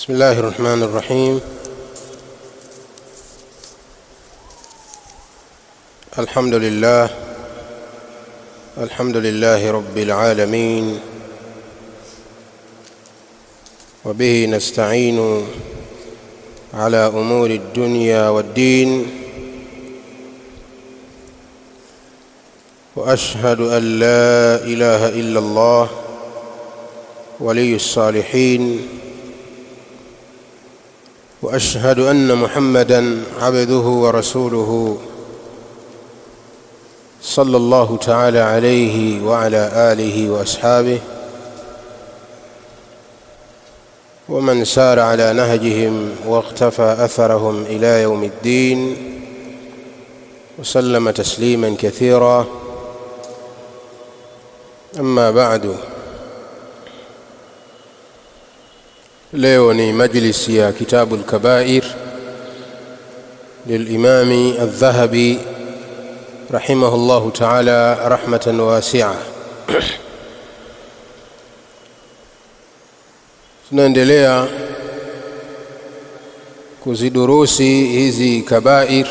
بسم الله الرحمن الرحيم. الحمد لله رب العالمين، وبه نستعين على أمور الدنيا والدين، وأشهد أن لا إله إلا الله ولي الصالحين، وأشهد أن محمدًا عبده ورسوله صلى الله تعالى عليه وعلى آله وأصحابه ومن سار على نهجهم واقتفى أثرهم إلى يوم الدين، وسلم تسليمًا كثيرًا. أما بعد، leo ni majlisi ya kitabu al-Kabair lil'imami al-Dhahabi rahimahullahu ta'ala rahmatan wasi'a. Tunaendelea kuzidurusi hizi kabair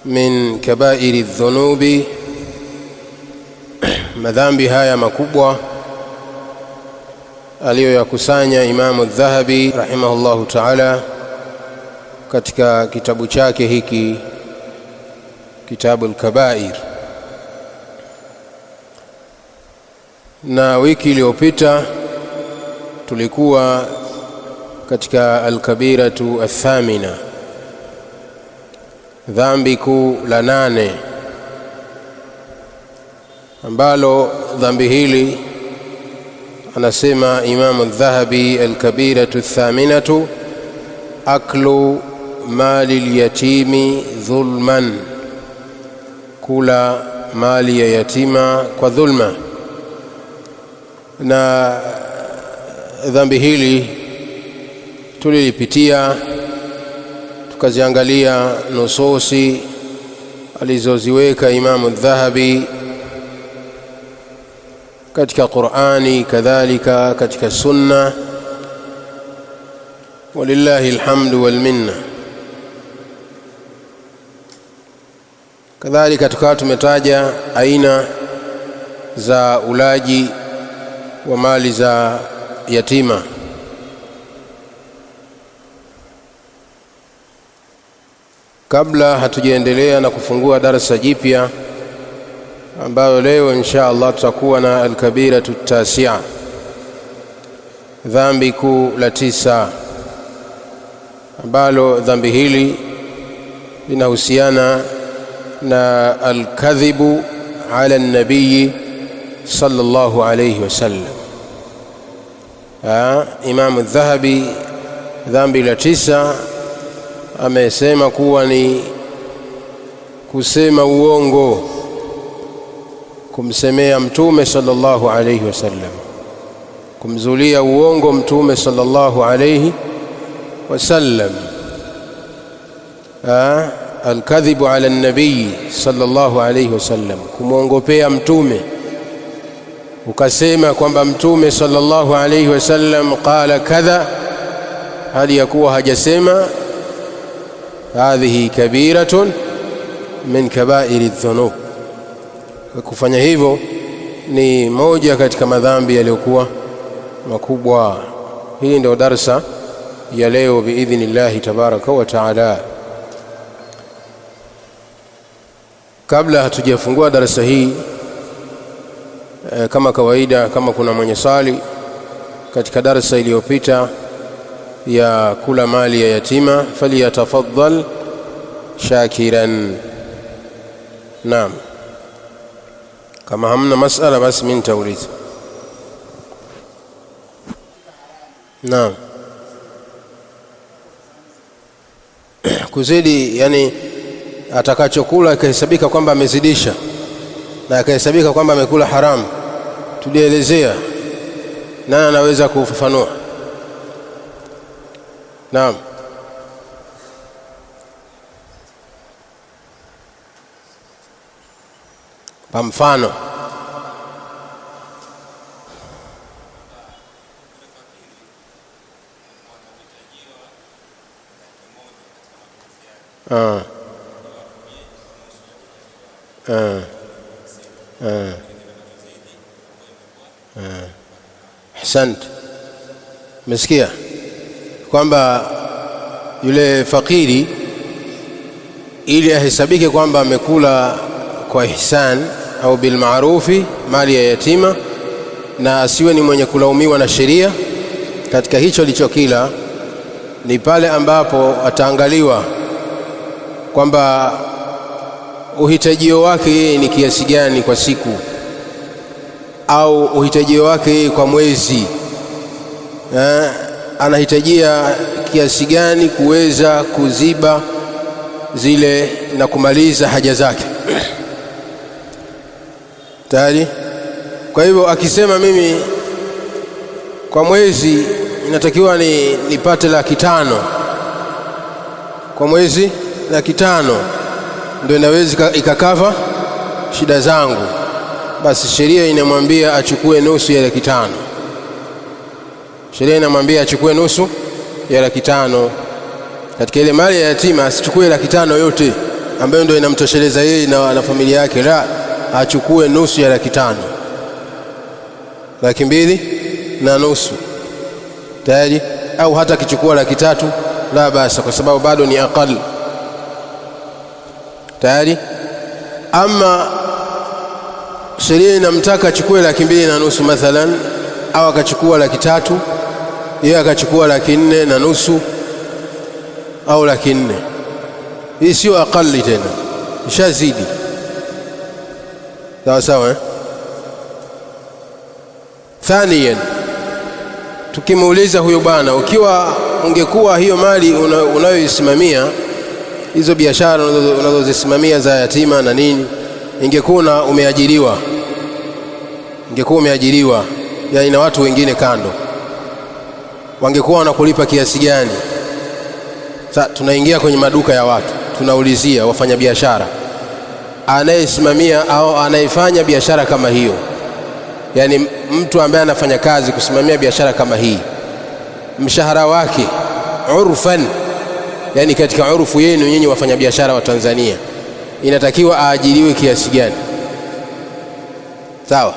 min kabairi dhunubi, madhambi haya makubwa aliyoyakusanya Imamu al-Dhahabi rahimahullahu ta'ala katika kitabu chake hiki, kitabu al-Kabair. Na wiki iliyopita tulikuwa katika al-Kabiratu al-Thamina, dhambi kuu la 8, ambalo dhambi hili anasema Imamu al-Dhahabi, al-Kabiratu al-Thaminatu aklu mali al-yatimi dhulman, kula mali ya yatima kwa dhulma. Na dhambi hili tulilipitia, tukaziangalia nususi alizoziweka Imamu al-Dhahabi katika Qur'ani, kadhalika katika sunna, walillahi alhamdu wal minna. Kadhalika tukawa tumetaja aina za ulaji wa mali za yatima. Kabla hatujaendelea na kufungua darasa jipya ambayo leo insha Allah tutakuwa na al-Kabiratu at-Tasi'a, dhambi kuu la 9, ambalo dhambi hili linahusiana na al-kadhibu ala an-nabii sallallahu alayhi wasallam. Imam al-Dhahabi dhambi la 9 amesema kuwa ni kusema uongo, kumsemea mtume sallallahu alayhi wasallam, kumzulia uongo mtume sallallahu alayhi wasallam. Al-kadhibu ala an-nabii sallallahu alayhi wasallam, kumwongopea mtume, ukasema kwamba mtume sallallahu alayhi wasallam qala kadha, hali ya kuwa hajasema. Hadhihi kabiratun min kabairi dhunub. Kufanya hivyo ni moja katika madhambi yaliyokuwa makubwa. Hii ndio darasa ya leo biidhnillahi tabaraka wa taala. Kabla hatujafungua darasa hii, kama kawaida, kama kuna mwenye swali katika darasa iliyopita ya kula mali ya yatima, faliyatafaddal shakiran. Naam, kama hamna masala basi mimi nitauliza. Naam. Kuzidi, yani atakachokula ikahesabika kwamba amezidisha na ikahesabika kwamba amekula haramu, tulielezea. Nani anaweza kufafanua? Naam. Kwa mfano, Ahsant. Umesikia kwamba yule fakiri ili ahesabike kwamba amekula kwa ihsan au bil maarufi mali ya yatima na asiwe ni mwenye kulaumiwa na sheria katika hicho alichokila, ni pale ambapo ataangaliwa kwamba uhitajio wake ni kiasi gani kwa siku, au uhitajio wake kwa mwezi, anahitajia kiasi gani kuweza kuziba zile na kumaliza haja zake tayari. Kwa hivyo akisema mimi kwa mwezi inatakiwa nipate 500,000 kwa mwezi, 500,000 ndio inaweza ikakava shida zangu, basi sheria inamwambia achukue nusu ya 500,000. Sheria inamwambia achukue nusu ya 500,000 katika ile mali ya yatima. Asichukue 500,000 yote ambayo ndio inamtosheleza yeye na familia yake, la, achukue nusu ya 500,000, 250,000 tayari. Au hata akichukua 300,000 la basa, kwa sababu bado ni aqal tayari. Ama sheria inamtaka achukue 250,000 mathalan, au akachukua 300,000, yeye akachukua 450,000 au 400,000. Hii sio aqali tena, ishazidi. Sawa sawa. Thaniyan, tukimuuliza huyo bwana, ukiwa ungekuwa hiyo mali unayoisimamia, hizo biashara unazozisimamia za yatima na nini, ingekuwa umeajiriwa, yani na watu wengine kando, wangekuwa wanakulipa kiasi gani? Sasa tunaingia kwenye maduka ya watu, tunaulizia wafanya biashara, anayesimamia au anayefanya biashara kama hiyo, yani mtu ambaye anafanya kazi kusimamia biashara kama hii, mshahara wake urfan, yani katika urufu yenu nyinyi wafanya biashara wa Tanzania, inatakiwa aajiriwe kiasi gani? Sawa,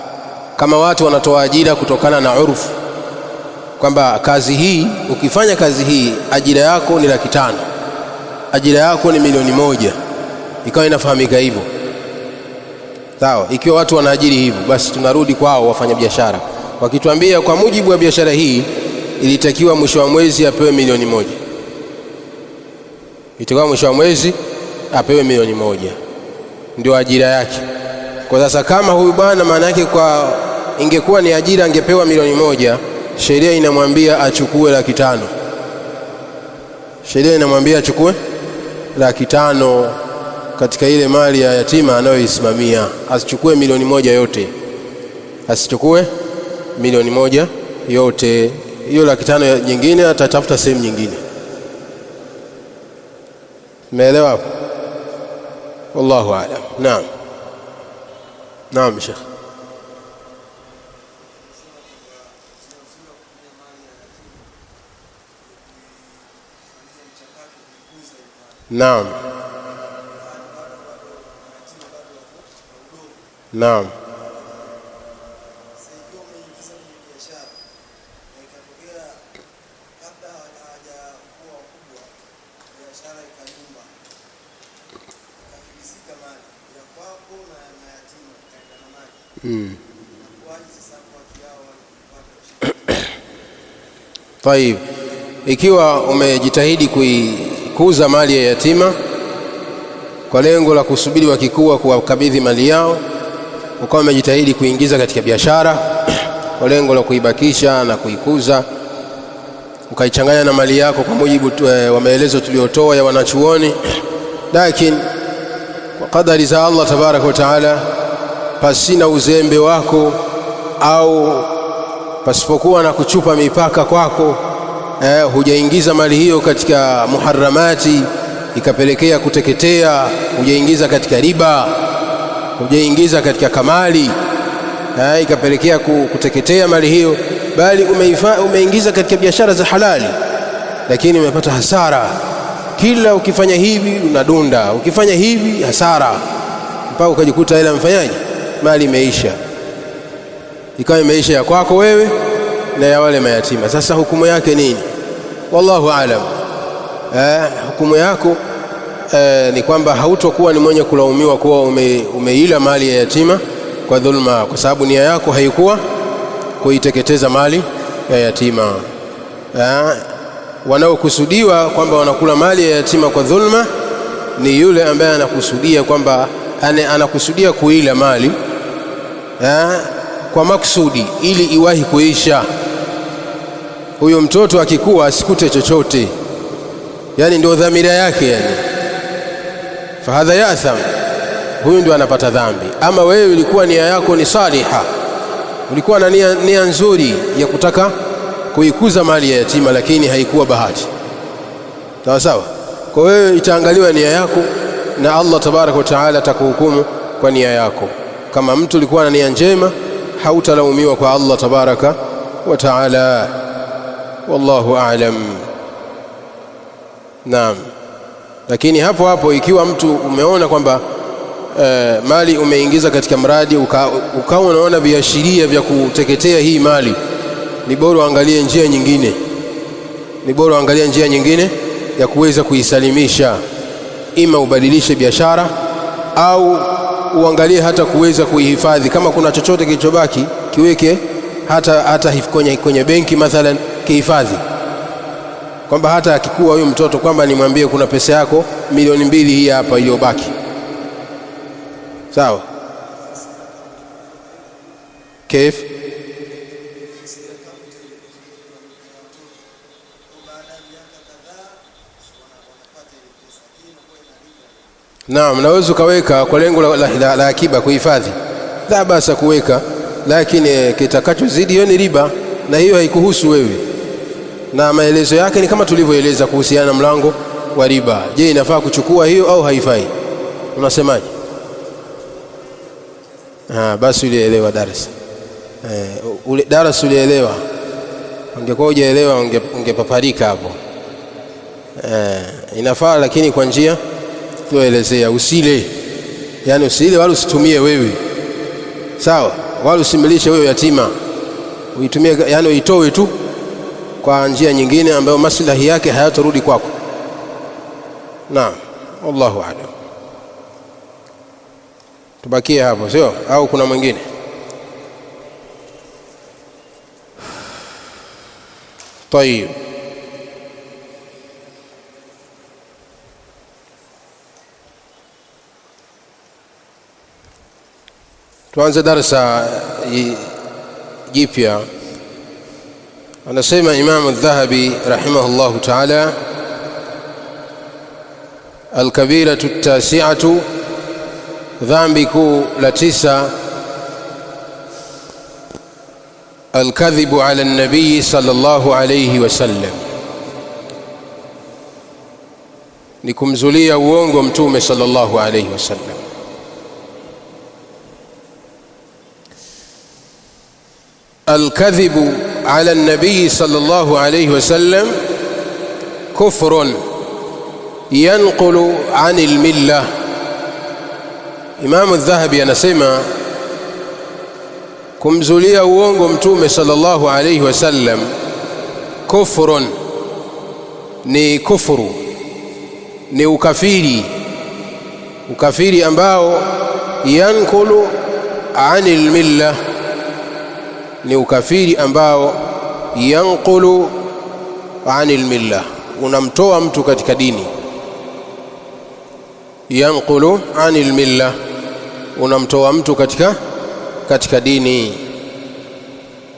kama watu wanatoa ajira kutokana na urufu kwamba kazi hii, ukifanya kazi hii ajira yako ni 500,000, ajira yako ni 1,000,000, ikawa inafahamika hivyo. Sawa, ikiwa watu wanaajiri hivyo, basi tunarudi kwao wafanya biashara, wakituambia kwa mujibu wa biashara hii ilitakiwa mwisho wa mwezi apewe 1,000,000, itakuwa mwisho wa mwezi apewe 1,000,000, ndio ajira yake. Kwa sasa kama huyu bwana, maana yake kwa ingekuwa ni ajira angepewa 1,000,000, sheria inamwambia achukue 500,000. Sheria inamwambia achukue 500,000 katika ile mali ya yatima anayoisimamia, asichukue 1,000,000 yote, asichukue 1,000,000 yote. Hiyo 500,000 nyingine atatafuta sehemu nyingine. Umeelewa hapo? Wallahu a'lam. Naam, naam Sheikh. Naam, naam. Tayib, ikiwa umejitahidi kuikuza mali ya yatima kwa lengo la kusubiri wakikua kuwakabidhi mali yao, ukawa umejitahidi kuingiza katika biashara kwa lengo la kuibakisha na kuikuza, ukaichanganya na mali yako kwa mujibu wa maelezo tuliyotoa ya wanachuoni, lakini kwa kadari za Allah tabaraka wa taala, pasina uzembe wako au pasipokuwa na kuchupa mipaka kwako, hujaingiza mali hiyo katika muharramati ikapelekea kuteketea, hujaingiza katika riba, hujaingiza katika kamali ikapelekea kuteketea mali hiyo, bali umeingiza katika biashara za halali, lakini umepata hasara kila ukifanya hivi unadunda, ukifanya hivi hasara, mpaka ukajikuta ile mfanyaji mali imeisha, ikawa imeisha ya kwako wewe na ya wale mayatima. Sasa hukumu yake nini? Wallahu aalam. Hukumu yako ni kwamba hautokuwa ni mwenye kulaumiwa kuwa umeila mali ya yatima kwa dhulma, kwa sababu nia yako haikuwa kuiteketeza mali ya yatima. Wanaokusudiwa kwamba wanakula mali ya yatima kwa dhulma ni yule ambaye anakusudia kwamba anakusudia kuila mali kwa maksudi ili iwahi kuisha. Huyo mtoto akikuwa asikute chochote, yani ndio dhamira yake, yani fahadha yatham, huyu ndio anapata dhambi. Ama wewe ulikuwa nia yako ni saliha, ulikuwa na nia nzuri ya kutaka kuikuza mali ya yatima, lakini haikuwa bahati, sawa sawa. Kwa wewe itaangaliwa nia yako na Allah tabaraka wa taala atakuhukumu kwa nia yako. Kama mtu ulikuwa na nia njema, hautalaumiwa kwa Allah tabaraka wa taala. Wallahu a'lam. Naam. Lakini hapo hapo ikiwa mtu umeona kwamba mali umeingiza katika mradi ukawa unaona viashiria vya kuteketea hii mali, ni bora uangalie njia nyingine, ya kuweza kuisalimisha. Ima ubadilishe biashara au uangalie hata kuweza kuihifadhi. Kama kuna chochote kilichobaki kiweke hata kwenye benki mathalan, kihifadhi, kwamba hata akikuwa huyo mtoto kwamba nimwambie kuna pesa yako milioni 2 hii hapa iliyobaki, sawa. Kif naam, naweza ukaweka kwa lengo la akiba, kuhifadhi, la basa kuweka, lakini kitakachozidi hiyo ni riba, na hiyo haikuhusu wewe. Na maelezo yake ni kama tulivyoeleza kuhusiana na mlango wa riba. Je, inafaa kuchukua hiyo au haifai? Unasemaje? Basi ulielewa darasa. Ule darasa ulielewa. Ungekuwa hujaelewa ungepaparika hapo. Inafaa, lakini kwa njia tuelezea. Usile, yani usile wala usitumie wewe, sawa, wala usimlishe wewe yatima, uitumie, yani uitoe tu kwa njia nyingine ambayo maslahi yake hayatarudi kwako. Naam, wallahu a'lam. Tubakie hapo, sio? Au kuna mwingine? Tayeb. Tuanze darasa jipya. Anasema Imam Adh-Dhahabi rahimahullahu ta'ala, al-kabiratu at-tasi'atu, dhambi kuu la 9, al-kadhibu ala an-nabiy sallallahu alayhi wasallam, ni kumzulia uongo mtume sallallahu alayhi wasallam. الكذب على النبي صلى الله عليه وسلم كفر ينقل عن الملة. إمام الذهبي anasema kumzulia uongo mtume sallallahu alayhi wasallam kufrun, ni kufuru, ni ukafiri ambao yankulu anil millah, ni ukafiri ambao yanqulu anil millah, unamtoa mtu katika dini. Yanqulu anil millah, unamtoa mtu katika dini.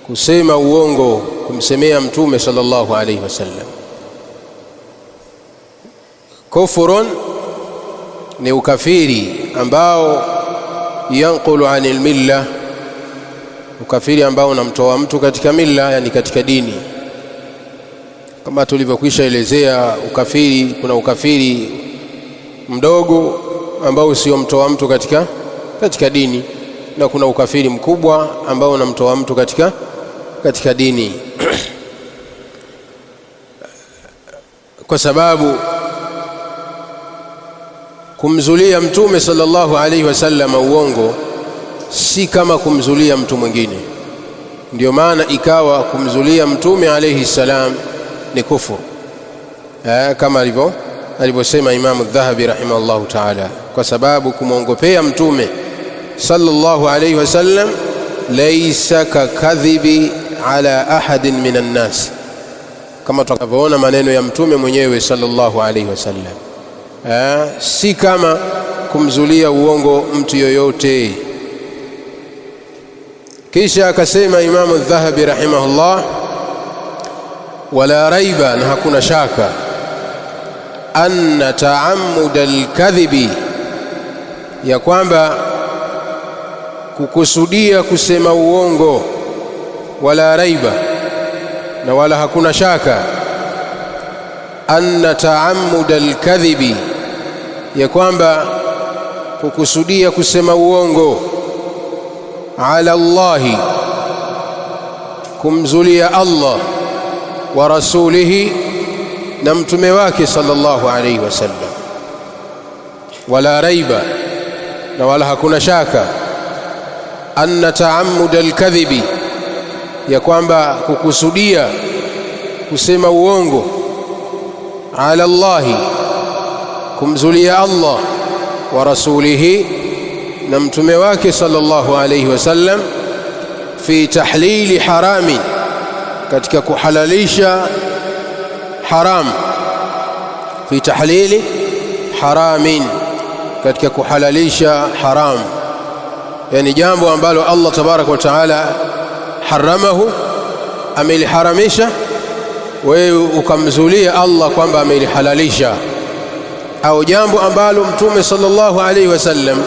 Kusema uongo, kumsemea mtume sallallahu alayhi wasallam, kufurun, ni ukafiri ambao yanqulu anil millah, ukafiri ambao unamtoa mtu katika milla, yani katika dini. Kama tulivyokwisha elezea ukafiri, kuna ukafiri mdogo ambao usiomtoa mtu katika dini, na kuna ukafiri mkubwa ambao unamtoa mtu katika dini. Kwa sababu kumzulia mtume sallallahu alayhi wasallam uongo si kama kumzulia mtu mwingine. Ndio maana ikawa kumzulia mtume alayhi salam ni kufuru, kama alivyosema Imam Adh-Dhahabi rahimahullahu ta'ala, kwa sababu kumwongopea mtume sallallahu alayhi wasallam laysa kakadhibi ala ahadin minan nas, kama tutakavyoona maneno ya mtume mwenyewe sallallahu alayhi wasallam, si kama kumzulia uongo mtu yoyote. Kisha akasema Imam Adh-Dhahabi rahimahullah, wala raiba, na hakuna shaka, anna ta'ammud al-kadhibi, ya kwamba kukusudia kusema uongo, wala raiba, na wala hakuna shaka, anna ta'ammud al-kadhibi, ya kwamba kukusudia kusema uongo, ala Allahi, kumzulia Allah, wa rasulihi, na mtume wake sallallahu alayhi wasallam, wala raiba, na wala hakuna shaka, anna ta'ammud al-kadhibi, ya kwamba kukusudia kusema uongo, ala Allahi, kumzulia Allah, wa rasulihi, na mtume wake sallallahu alayhi wasallam, fi tahlili harami, katika kuhalalisha haram, fi tahlili haramin, katika kuhalalisha haram, yani jambo ambalo Allah tabaraka wa taala haramahu, ameliharamisha, wewe ukamzulia Allah kwamba amelihalalisha, au jambo ambalo mtume sallallahu alayhi wasallam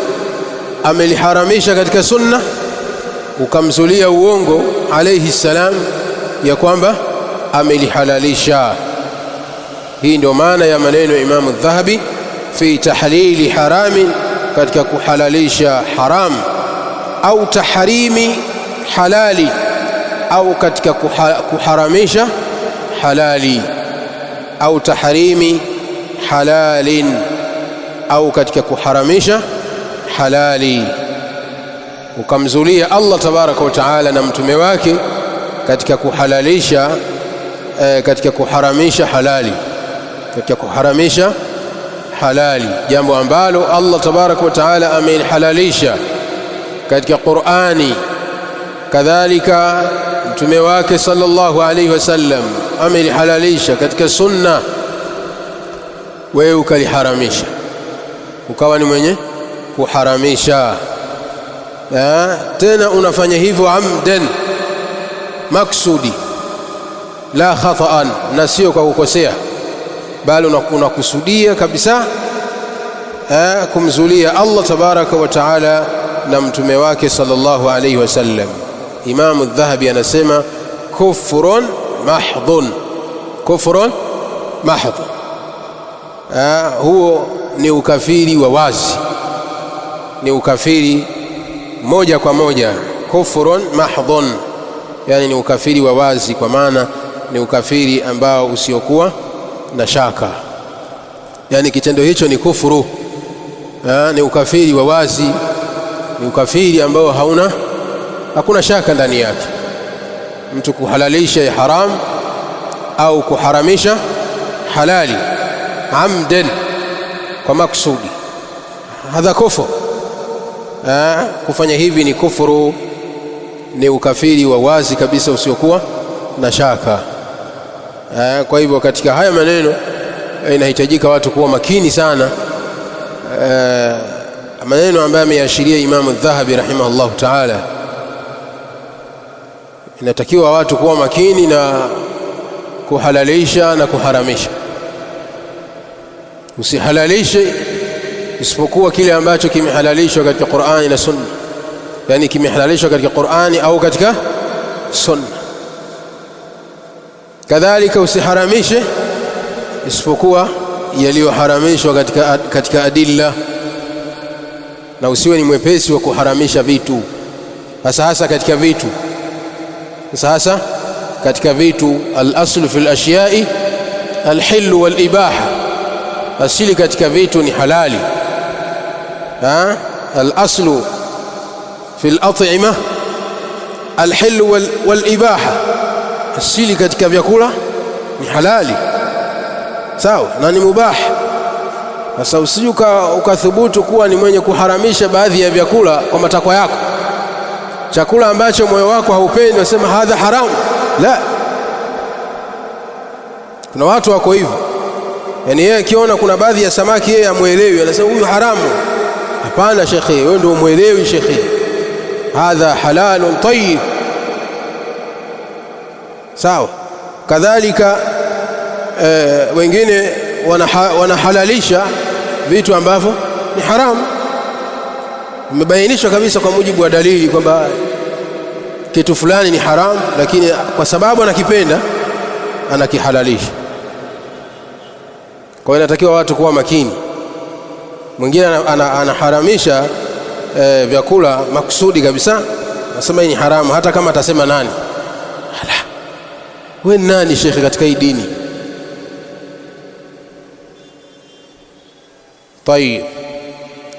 ameliharamisha katika sunna, ukamzulia uongo alayhi salam ya kwamba amelihalalisha. Hii ndio maana ya maneno ya Imam Adh-Dhahabi, fi tahlili haramin, katika kuhalalisha haram, au tahrimi halali, au katika kuharamisha halali, au tahrimi halalin, au katika kuharamisha halali, ukamzulia Allah tabaraka wa taala na mtume wake katika kuhalalisha, katika kuharamisha halali, katika kuharamisha halali, jambo ambalo Allah tabaraka wa taala amehalalisha katika Qur'ani, kadhalika mtume wake sallallahu alayhi wasallam amelihalalisha katika sunna, wewe ukaliharamisha, ukawa ni mwenye kuharamisha, tena unafanya hivyo amdan, maksudi, la khata'an, na sio kwa kukosea, bali unakusudia kabisa kumzulia Allah tabaraka wa taala na mtume wake sallallahu alayhi wasallam. Imam Adh-Dhahabi anasema kufrun mahdhun, kufrun mahdhun, huo ni ukafiri wa wazi, ni ukafiri moja kwa moja, kufrun mahdhun, yani ni ukafiri wa wazi, kwa maana ni ukafiri ambao usiokuwa na shaka, yani kitendo hicho ni kufuru, ni ukafiri wa wazi, ni ukafiri ambao hakuna shaka ndani yake. Mtu kuhalalisha ya haram au kuharamisha halali amdan, kwa maksudi, hadha kufur. Kufanya hivi ni kufuru, ni ukafiri wa wazi kabisa usiokuwa na shaka. Kwa hivyo katika haya maneno inahitajika watu kuwa makini sana, maneno ambayo ameashiria Imam Adh-Dhahabi rahimahullahu ta'ala. Inatakiwa watu kuwa makini na kuhalalisha na kuharamisha. Usihalalishe isipokuwa kile ambacho kimehalalishwa katika Qur'ani na Sunna, yani kimehalalishwa katika Qur'ani au katika Sunna. Kadhalika usiharamishe isipokuwa yaliyoharamishwa katika adilla, na usiwe ni mwepesi wa kuharamisha vitu, hasa katika vitu, hasa katika vitu. Al-aslu fil ashiya'i al-hillu wal-ibaha, asili katika vitu ni halali al-aslu fi al-at'imah al-hil wal-ibaha, asili katika vyakula ni halali, sawa, na ni mubah. Sasa usije ukathubutu kuwa ni mwenye kuharamisha baadhi ya vyakula kwa matakwa yako. Chakula ambacho moyo wako haupendi unasema hadha haramu. La, kuna watu wako hivyo, yani yeye akiona kuna baadhi ya samaki yeye amuelewi, anasema huyu haramu. Hapana shekhi, wewe ndio umuelewi shekhi, hadha halalun tayyib, sawa. Kadhalika wengine wanahalalisha vitu ambavyo ni haramu. Imebainishwa kabisa kwa mujibu wa dalili kwamba kitu fulani ni haramu, lakini kwa sababu anakipenda anakihalalisha. Kwa hiyo inatakiwa watu kuwa makini. Mwingine anaharamisha vyakula makusudi kabisa, anasema hii ni haramu hata kama atasema nani. Ala, wewe nani shekhi katika hii dini? Tayeb,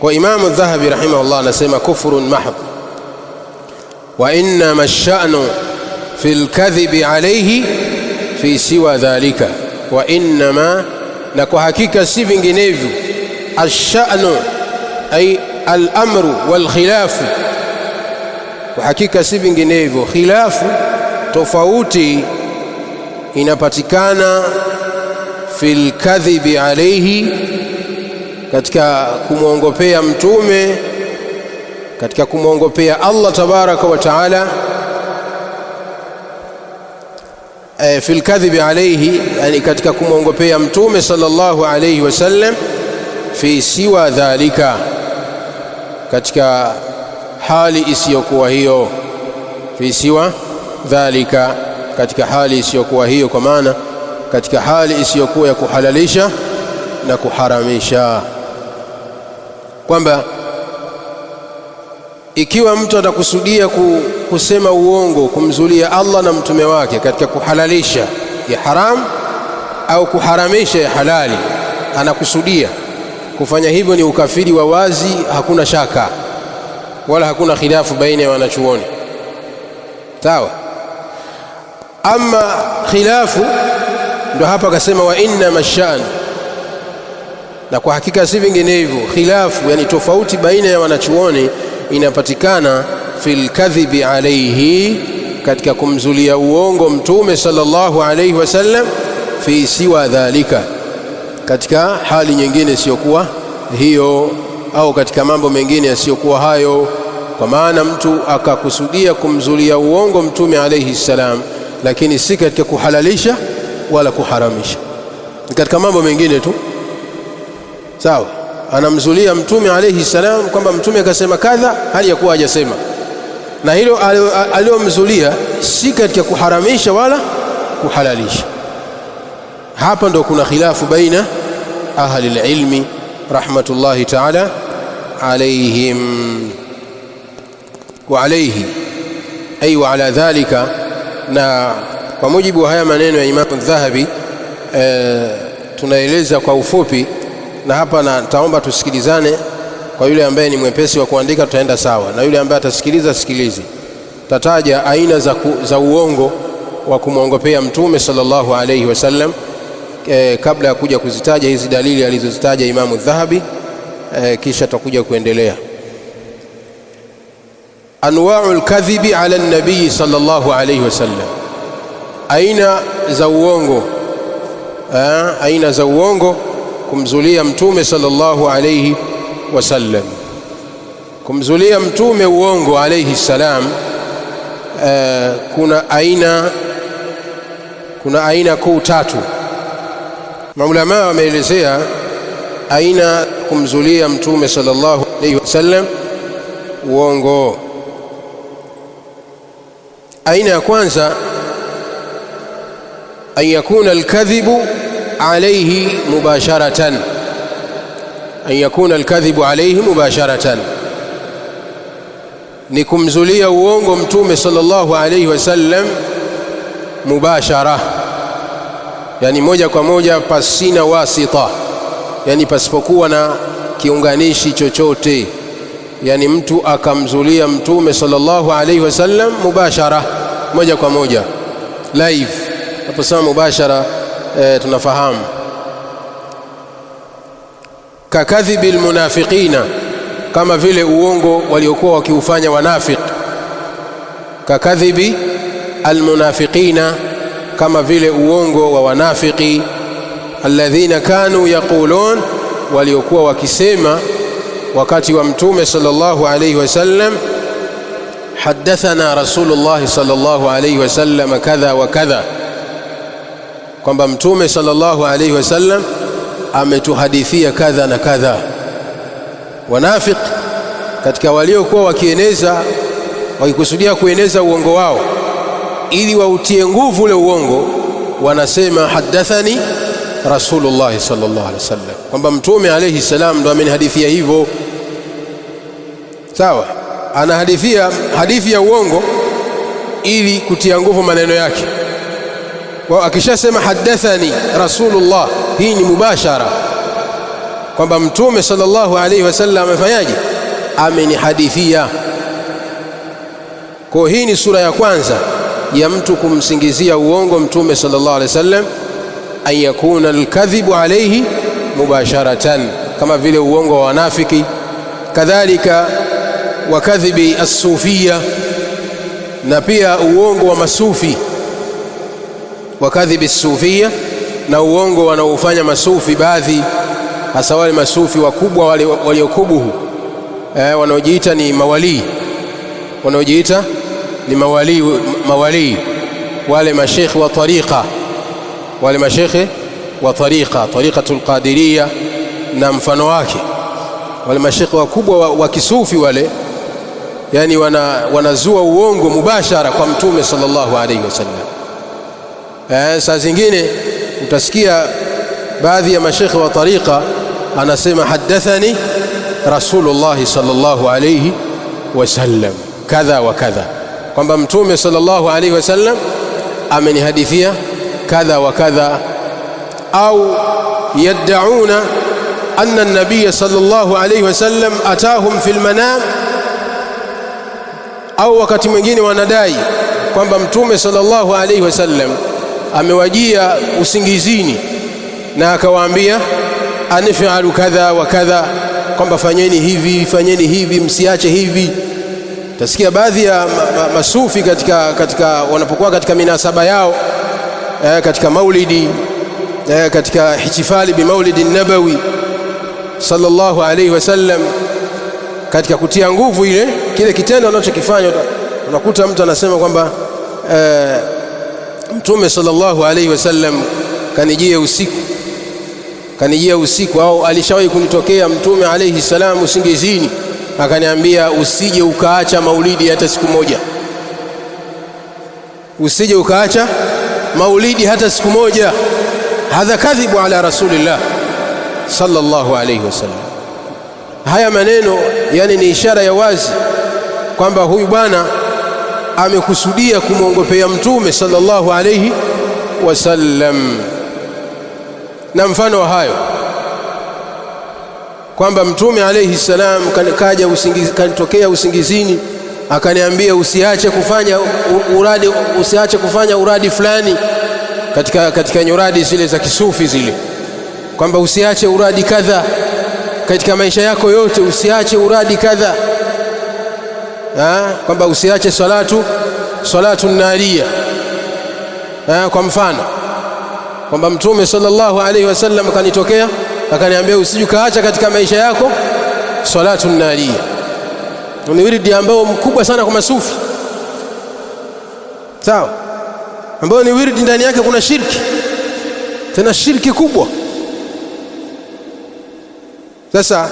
kwa Imam Adh-Dhahabi rahimahullah anasema kufrun mahd wa innama ash-sha'nu fi al-kadhibi alayhi fi siwa dhalika, wa innama, na kwa hakika si vinginevyo, ash-sha'nu ay al-amru wal-khilafu, kwa hakika si vinginevyo, khilafu tofauti inapatikana fil kadhibi alayhi, katika kumwongopea mtume, katika kumwongopea Allah tabaraka wa taala, fil kadhibi alayhi, yani katika kumwongopea mtume sallallahu alayhi wasallam, fi siwa dhalika, katika hali isiyokuwa hiyo, fi siwa dhalika, katika hali isiyokuwa hiyo, kwa maana katika hali isiyokuwa ya kuhalalisha na kuharamisha. Kwamba ikiwa mtu atakusudia kusema uongo, kumzulia Allah na mtume wake katika kuhalalisha ya haram au kuharamisha ya halali, anakusudia kufanya hivyo, ni ukafiri wa wazi, hakuna shaka wala hakuna khilafu baina ya wanachuoni, sawa. Ama khilafu, ndo hapa akasema wa inna mashan, na kwa hakika si vinginevyo, khilafu yani tofauti baina ya wanachuoni inapatikana fil kadhibi alayhi, katika kumzulia uongo mtume sallallahu alayhi wasallam, fi siwa dhalika, katika hali nyingine isiyokuwa hiyo, au katika mambo mengine yasiyokuwa hayo. Kwa maana mtu akakusudia kumzulia uongo mtume alayhi salam, lakini si katika kuhalalisha wala kuharamisha, katika mambo mengine tu, sawa. Anamzulia mtume alayhi salam kwamba mtume akasema kadha, hali ya kuwa hajasema, na hilo aliyomzulia si katika kuharamisha wala kuhalalisha. Hapa ndo kuna khilafu baina ahli alilmi rahmatullahi ta'ala alayhim wa alayhi, ay wa ala dhalika. Na kwa mujibu wa haya maneno ya Imam Adh-Dhahabi tunaeleza kwa ufupi, na hapa nitaomba tusikilizane. Kwa yule ambaye ni mwepesi wa kuandika tutaenda sawa, na yule ambaye atasikiliza sikilizi. Tataja aina za uongo wa kumwongopea mtume sallallahu alayhi wasallam kabla ya kuja kuzitaja hizi dalili alizozitaja Imam Adh-Dhahabi, kisha tutakuja kuendelea. Anwa'ul kadhibi ala an-nabii sallallahu alayhi wasallam, aina za uongo, aina za uongo kumzulia mtume sallallahu alayhi wasallam. Kumzulia mtume uongo alayhi salam, kuna aina kuu tatu. Maulama wameelezea aina kumzulia mtume sallallahu alayhi wasallam uongo. Aina ya kwanza, an yakuna alkadhibu alayhi mubasharatan, an yakuna alkadhibu alayhi mubasharatan, ni kumzulia uongo mtume sallallahu alayhi wasallam mubashara, yani moja kwa moja, pasina wasita, yani pasipokuwa na kiunganishi chochote, yani mtu akamzulia mtume sallallahu alaihi wasallam mubashara, moja kwa moja live. Tunaposema mubashara tunafahamu kakadhibil munafiqina, kama vile uongo waliokuwa wakiufanya wanafiki. Kakadhibi almunafiqina, kama vile uongo wa wanafiki. Alladhina kanu yaqulun, waliokuwa wakisema wakati wa mtume sallallahu alayhi wasallam, haddathana rasulullah sallallahu alayhi wasallam kadha wa kadha, kwamba mtume sallallahu alayhi wasallam ametuhadithia kadha na kadha. Wanafiki katika waliokuwa wakieneza, wakikusudia kueneza uongo wao ili wautie nguvu ule uongo, wanasema haddathani rasulullah sallallahu alaihi wasallam, kwamba mtume alayhi salam ndo amenihadithia hivyo. Sawa, anahadithia hadithi ya uongo ili kutia nguvu maneno yake. Kwa akishasema haddathani rasulullah, hii ni mubashara kwamba mtume sallallahu alaihi wasallam amefanyaje, amenihadithia. Kwa hii ni sura ya kwanza ya mtu kumsingizia uongo mtume sallallahu alaihi wasallam, an yakuna alkadhibu alayhi mubasharatan, kama vile uongo wa wanafiki. Kadhalika wa kadhibi as-sufia, na pia uongo wa masufi. Wa kadhibi as-sufia, na uongo wanaofanya masufi baadhi, hasa wale masufi wakubwa waliokubuhu, wanaojiita ni mawali, wanaojiita ni mawali, wale mashekhi wa tariqa, wale mashekhe wa tariqatul qadiriyya na mfano wake, wale mashekhe wakubwa wa kisufi wale, yani wanazua uongo mubashara kwa mtume sallallahu alayhi wasallam. Saa zingine utasikia baadhi ya mashekhe wa tariqa anasema haddathani rasulullah sallallahu alayhi wasallam kadha wa kadha, kwamba mtume sallallahu alayhi wasallam amenihadithia kadha wa kadha. Au yad'una anna an-nabiy sallallahu alayhi wasallam atahum fil manam, au wakati mwingine wanadai kwamba mtume sallallahu alayhi wasallam amewajia usingizini na akawaambia anifalu kadha wa kadha, kwamba fanyeni hivi msiache hivi. Tasikia baadhi ya masufi katika wanapokuwa katika minasaba yao, katika maulidi, katika ihtifali bi maulidi nabawi sallallahu alayhi wasallam, katika kutia nguvu kile kitendo anachokifanya, unakuta mtu anasema kwamba mtume sallallahu alayhi wasallam kanijia usiku, au alishawahi kunitokea mtume alayhi salam usingizini akaniambia usije ukaacha maulidi hata siku moja, usije ukaacha maulidi hata siku moja. Hadha kadhibu ala rasulillah sallallahu alayhi wasallam. Haya maneno yani ni ishara ya wazi kwamba huyu bwana amekusudia kumwongopea mtume sallallahu alayhi wasallam. Na mfano wa hayo kwamba mtume alayhi salam kanitokea usingizini akaniambia usiache kufanya uradi fulani katika nyuradi zile za kisufi zile, kwamba usiache uradi kadha katika maisha yako yote, usiache uradi kadha, kwamba usiache salatu nariya. Kwa mfano kwamba mtume sallallahu alayhi wasallam akanitokea akaniambia usijukaacha katika maisha yako salatu nariya. Ni wiridi ambao mkubwa sana kwa masufi, sawa, ambao ni wiridi ndani yake kuna shirki, tena shirki kubwa. Sasa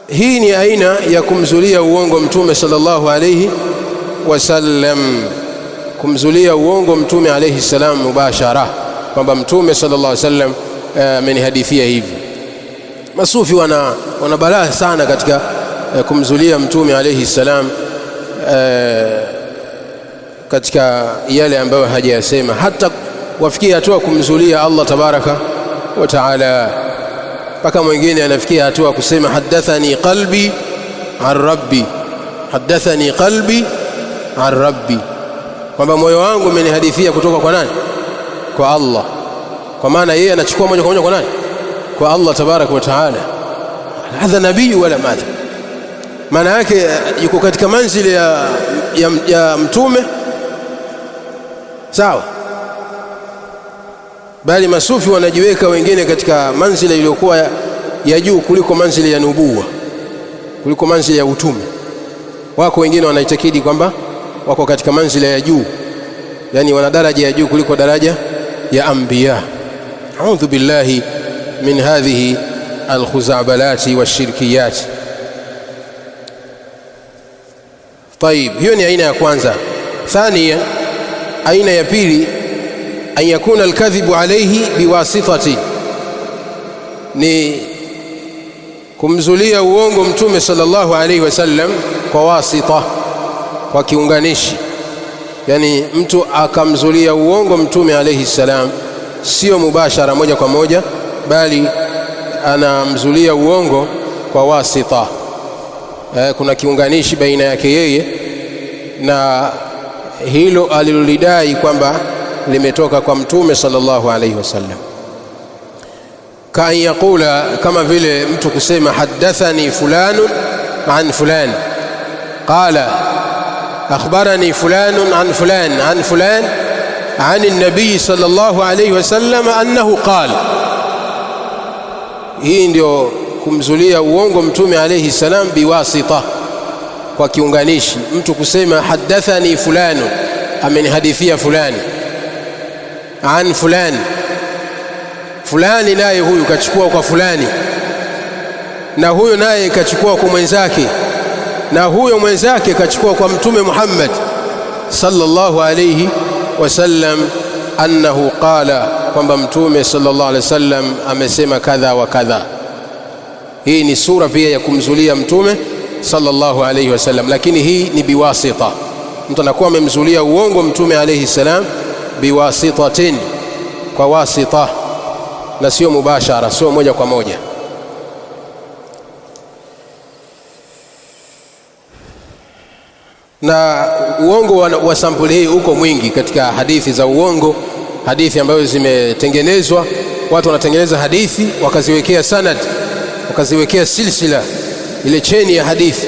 hii ni aina ya kumzulia uongo mtume sallallahu alayhi wasallam, kumzulia uongo mtume alayhi salam mubashara, kwamba mtume sallallahu alayhi wasallam amenihadithia hivi. Masufi wana balaa sana katika kumzulia mtume alayhi salam katika yale ambayo hajayasema, hata wafikia hatua kumzulia Allah tabaraka wa taala. mpaka mwingine anafikia hatua kusema hadathani qalbi an rabbi, hadathani qalbi an rabbi, kwamba moyo wangu umenihadithia kutoka kwa nani? Kwa Allah. Kwa maana yeye anachukua moja kwa moja kwa nani? Kwa Allah tabaraka wa taala. Hadha nabii wala madha, maana yake yuko katika manzili ya mtume, sawa. Bali masufi wanajiweka wengine katika manzili iliyokuwa ya juu kuliko manzili ya nubuwa, kuliko manzili ya utume. Wako wengine wanaitakidi kwamba wako katika manzili ya juu, yani wana daraja ya juu kuliko daraja ya anbiya. A'udhu billahi min hadhihi alkhuzabalati washirkiyat. Tayib, hiyo ni aina ya kwanza. Thania, aina ya pili, an yakuna alkadhibu alayhi biwasitati, ni kumzulia uongo mtume sallallahu alayhi wasallam kwa wasita, kwa kiunganishi. Yani mtu akamzulia uongo mtume alayhi salam, sio mubashara moja kwa moja, bali anamzulia uongo kwa wasita. Kuna kiunganishi baina yake yeye na hilo alilolidai kwamba limetoka kwa mtume sallallahu alayhi wasallam. Ka yaqula, kama vile mtu kusema hadathani fulanun an fulan, qala akhbarani fulanun an fulan an fulan an an-nabii sallallahu alayhi wasallam annahu qala. Hii ndio kumzulia uongo mtume alayhi salam biwasita, kwa kiunganishi. Mtu kusema hadathani fulanu, amenihadithia fulani, an fulani, fulani naye huyu kachukua kwa fulani, na huyo naye kachukua kwa mwenzake, na huyo mwenzake kachukua kwa mtume Muhammad sallallahu alayhi wasallam annahu qala, kwamba mtume sallallahu alayhi wasallam amesema kadha wa kadha. Hii ni sura pia ya kumzulia mtume sallallahu alayhi wasallam, lakini hii ni biwasita. Mtu anakuwa amemzulia uongo mtume alayhi salam biwasitatin, kwa wasita, na sio mubashara, sio moja kwa moja. Na uongo wa sampuli hii uko mwingi katika hadithi za uongo, hadithi ambazo zimetengenezwa. Watu wanatengeneza hadithi wakaziwekea sanad, wakaziwekea silsila, ile cheni ya hadithi,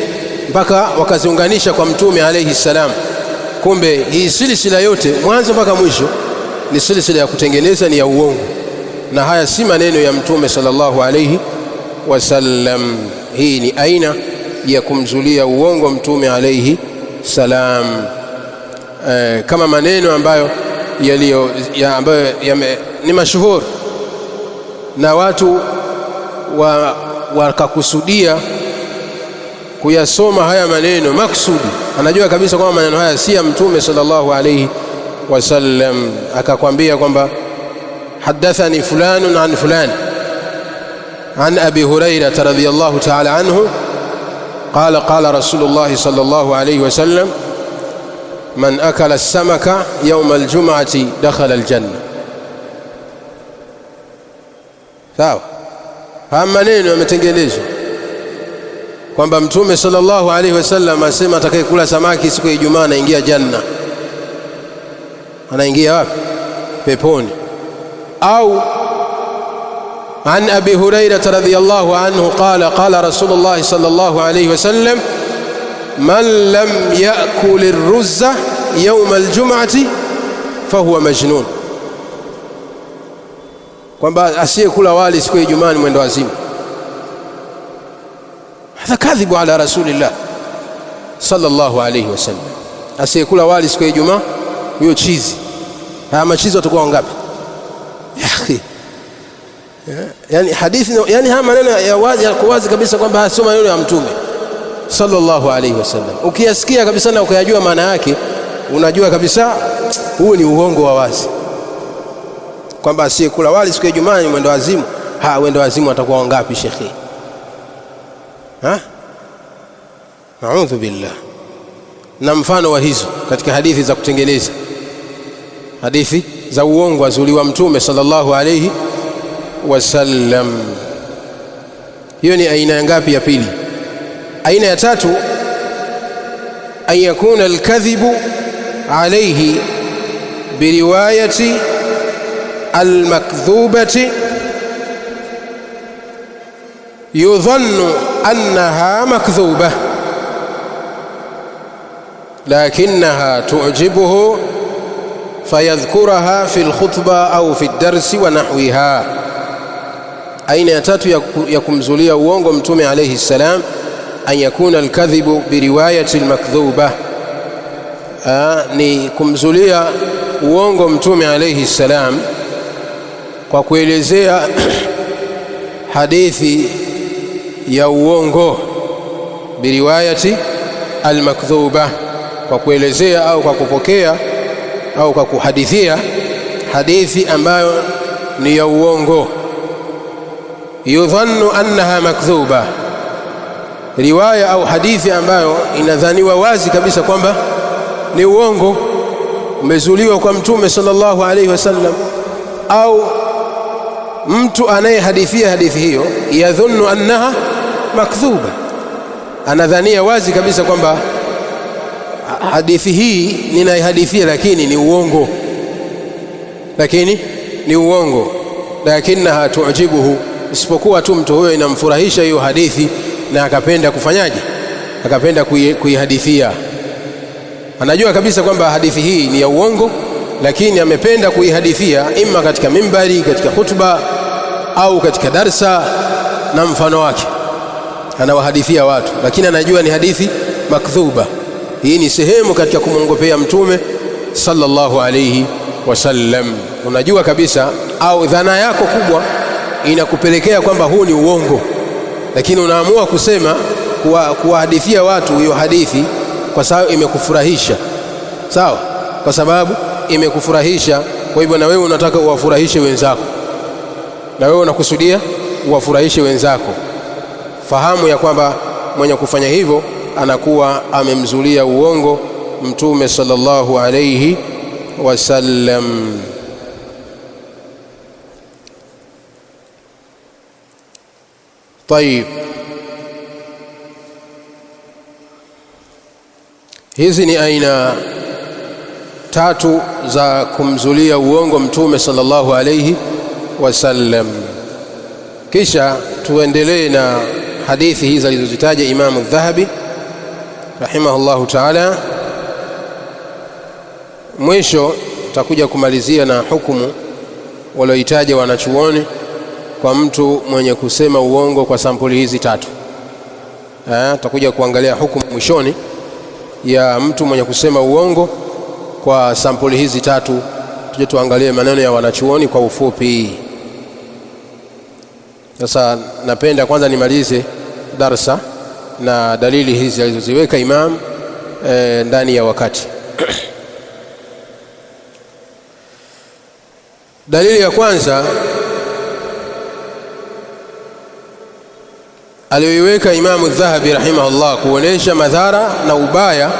mpaka wakaziunganisha kwa mtume alayhi salam. Kumbe hii silsila yote mwanzo mpaka mwisho ni silsila ya kutengeneza, ni ya uongo, na haya si maneno ya mtume sallallahu alayhi wasallam. Hii ni aina ya kumzulia uongo mtume alayhi salam, kama maneno ambayo ni mashuhuri na watu wakakusudia kuyasoma haya maneno maksudi. Anajua kabisa kwamba maneno haya si ya mtume sallallahu alayhi wasallam, akakwambia kwamba hadathani fulanun an fulan an abi hurairah radhiyallahu ta'ala anhu qala qala rasulullah sallallahu alayhi wasallam man akala as-samaka yawm al-jum'ati dakhala al-janna. Sawa, haya maneno yametengenezwa kwamba mtume sallallahu alayhi wasallam asema atakayekula samaki siku ya Ijumaa anaingia janna. Anaingia wapi? Peponi. Au an abi hurairah radhiyallahu anhu qala qala rasulullah sallallahu alayhi wasallam man lam ya'kul ar-ruzza yawm al-jum'ati fahuwa majnun, kwamba asiyekula wali siku ya Ijumaa ni mwendo wazimu. Hadha kadhibu ala rasulillah sallallahu alayhi wasallam. Asiyekula wali siku ya Ijumaa huyo chizi. Haya machizi watakuwa wangapi? Yani hadithi, yani haya maneno ya wazi, ya kuwazi kabisa kwamba sio maneno ya mtume sallallahu alayhi wasallam. Ukiyasikia kabisa na ukayajua maana yake, unajua kabisa huu ni uongo wa wazi, kwamba asiyekula wali siku ya Ijumaa ni mwendo wazimu. Wendo wazimu watakuwa wangapi shekhi? A'udhu billah. Na mfano wa hizo katika hadithi za kutengeneza, hadithi za uongo azuliwa mtume sallallahu alayhi wasallam. Hiyo ni aina ngapi ya pili? Aina ya tatu, an yakuna alkadhibu alayhi biriwayati almakdhubati yudhannu annaha makdhubah lakinaha tu'jibuhu fayadhkuraha fi alkhutbah au fi ad-darsi wa nahwiha. Aina ya tatu ya kumzulia uongo Mtume alayhi salam, an yakuna alkadhibu biriwayati almakdhuba, ni kumzulia uongo Mtume alayhi salam kwa kuelezea hadithi ya uongo, biriwayati almakdhuba, kwa kuelezea au kwa kupokea au kwa kuhadithia hadithi ambayo ni ya uongo. Yudhannu annaha makdhuba, riwaya au hadithi ambayo inadhaniwa wazi kabisa kwamba ni uongo umezuliwa kwa Mtume sallallahu alaihi wasallam, au mtu anayehadithia hadithi hiyo yadhunnu annaha makdhuba, anadhania wazi kabisa kwamba hadithi hii ninaihadithia lakini ni uongo, lakinaha tu'jibuhu, isipokuwa tu mtu huyo inamfurahisha hiyo hadithi na akapenda kufanyaje, akapenda kuihadithia. Anajua kabisa kwamba hadithi hii ni ya uongo, lakini amependa kuihadithia, ima katika mimbari, katika khutba au katika darsa na mfano wake, anawahadithia watu, lakini anajua ni hadithi makdhuba. Hii ni sehemu katika kumwongopea Mtume sallallahu alayhi wasallam. Unajua kabisa au dhana yako kubwa inakupelekea kwamba huu ni uongo, lakini unaamua kusema kuwahadithia watu hiyo hadithi kwa sababu imekufurahisha. Sawa, kwa sababu imekufurahisha, kwa hivyo na wewe unataka uwafurahishe wenzako, na wewe unakusudia uwafurahishe wenzako. Fahamu ya kwamba mwenye kufanya hivyo anakuwa amemzulia uongo Mtume sallallahu alayhi wasallam. Tayib, hizi ni aina tatu za kumzulia uongo Mtume sallallahu alayhi wasallam. Kisha tuendelee na hadithi hizi alizozitaja Imamu Dhahabi rahimahullahu ta'ala. Mwisho tutakuja kumalizia na hukumu walioitaja wanachuoni kwa mtu mwenye kusema uongo kwa sampuli hizi tatu. Tutakuja kuangalia hukumu mwishoni ya mtu mwenye kusema uongo kwa sampuli hizi tatu. Tuje tuangalie maneno ya wanachuoni kwa ufupi. Sasa napenda kwanza nimalize darsa na dalili hizi alizoziweka Imam ndani ya wakati. Dalili ya kwanza aliyoiweka Imamu Dhahabi rahimahullah kuonesha madhara na ubaya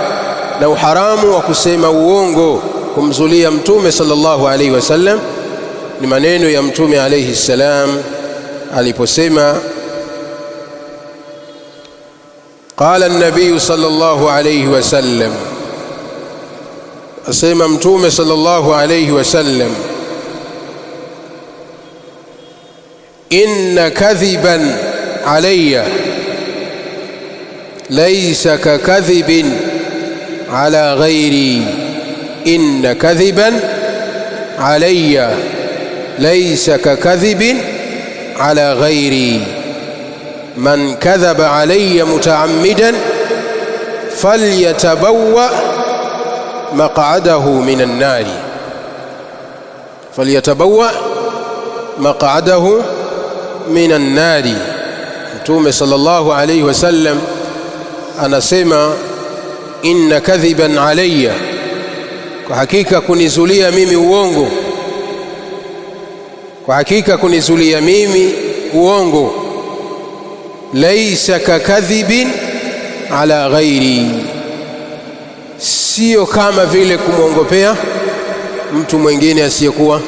na uharamu wa kusema uongo kumzulia Mtume sallallahu alaihi wasallam ni maneno ya Mtume alaihi salam aliposema, qala an-nabiy sallallahu alaihi wasallam, asema Mtume sallallahu alaihi wasallam, inna kadhiban alayya laysa kakadhibin ala ghairi, inna kadhiban alayya laysa kakadhibin ala ghairi, man kadhaba alayya mutaammidan falyatabawwa maq'adahu minan nari, falyatabawwa maq'adahu minan nari. Mtume sallallahu alayhi wasallam anasema, inna kadhiban alayya, kwa hakika kunizulia mimi uongo, kwa hakika kunizulia mimi uongo, laysa kakadhibin ala ghairi, sio kama vile kumwongopea mtu mwingine asiyekuwa